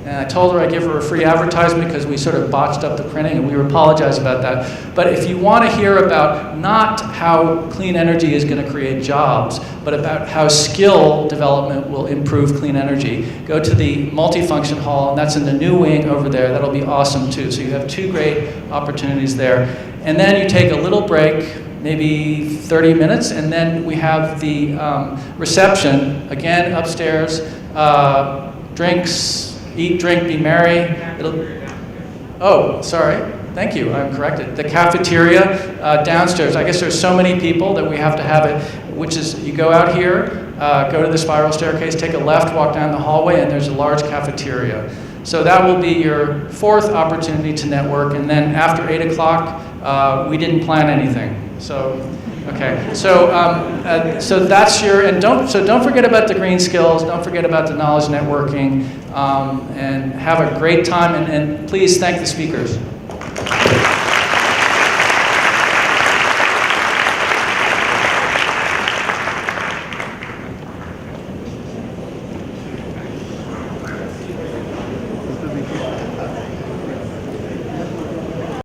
And I told her I'd give her a free advertisement because we sort of botched up the printing, and we apologize about that. But if you want to hear about not how clean energy is going to create jobs, but about how skill development will improve clean energy, go to the multifunction hall, and that's in the new wing over there. That'll be awesome too. So you have 2 great opportunities there. And then you take a little break, maybe 30 minutes, and then we have the reception, again, upstairs, drinks. Eat, drink, be merry. Oh, sorry. Thank you. I'm corrected. The cafeteria downstairs. I guess there's so many people that we have to have it, which is you go out here, go to the spiral staircase, take a left, walk down the hallway, and there's a large cafeteria. So that will be your 4th opportunity to network. And then after 8 o'clock, we didn't plan anything. So, okay. So that's your, and don't forget about the green skills. Don't forget about the knowledge networking. And have a great time, and please thank the speakers.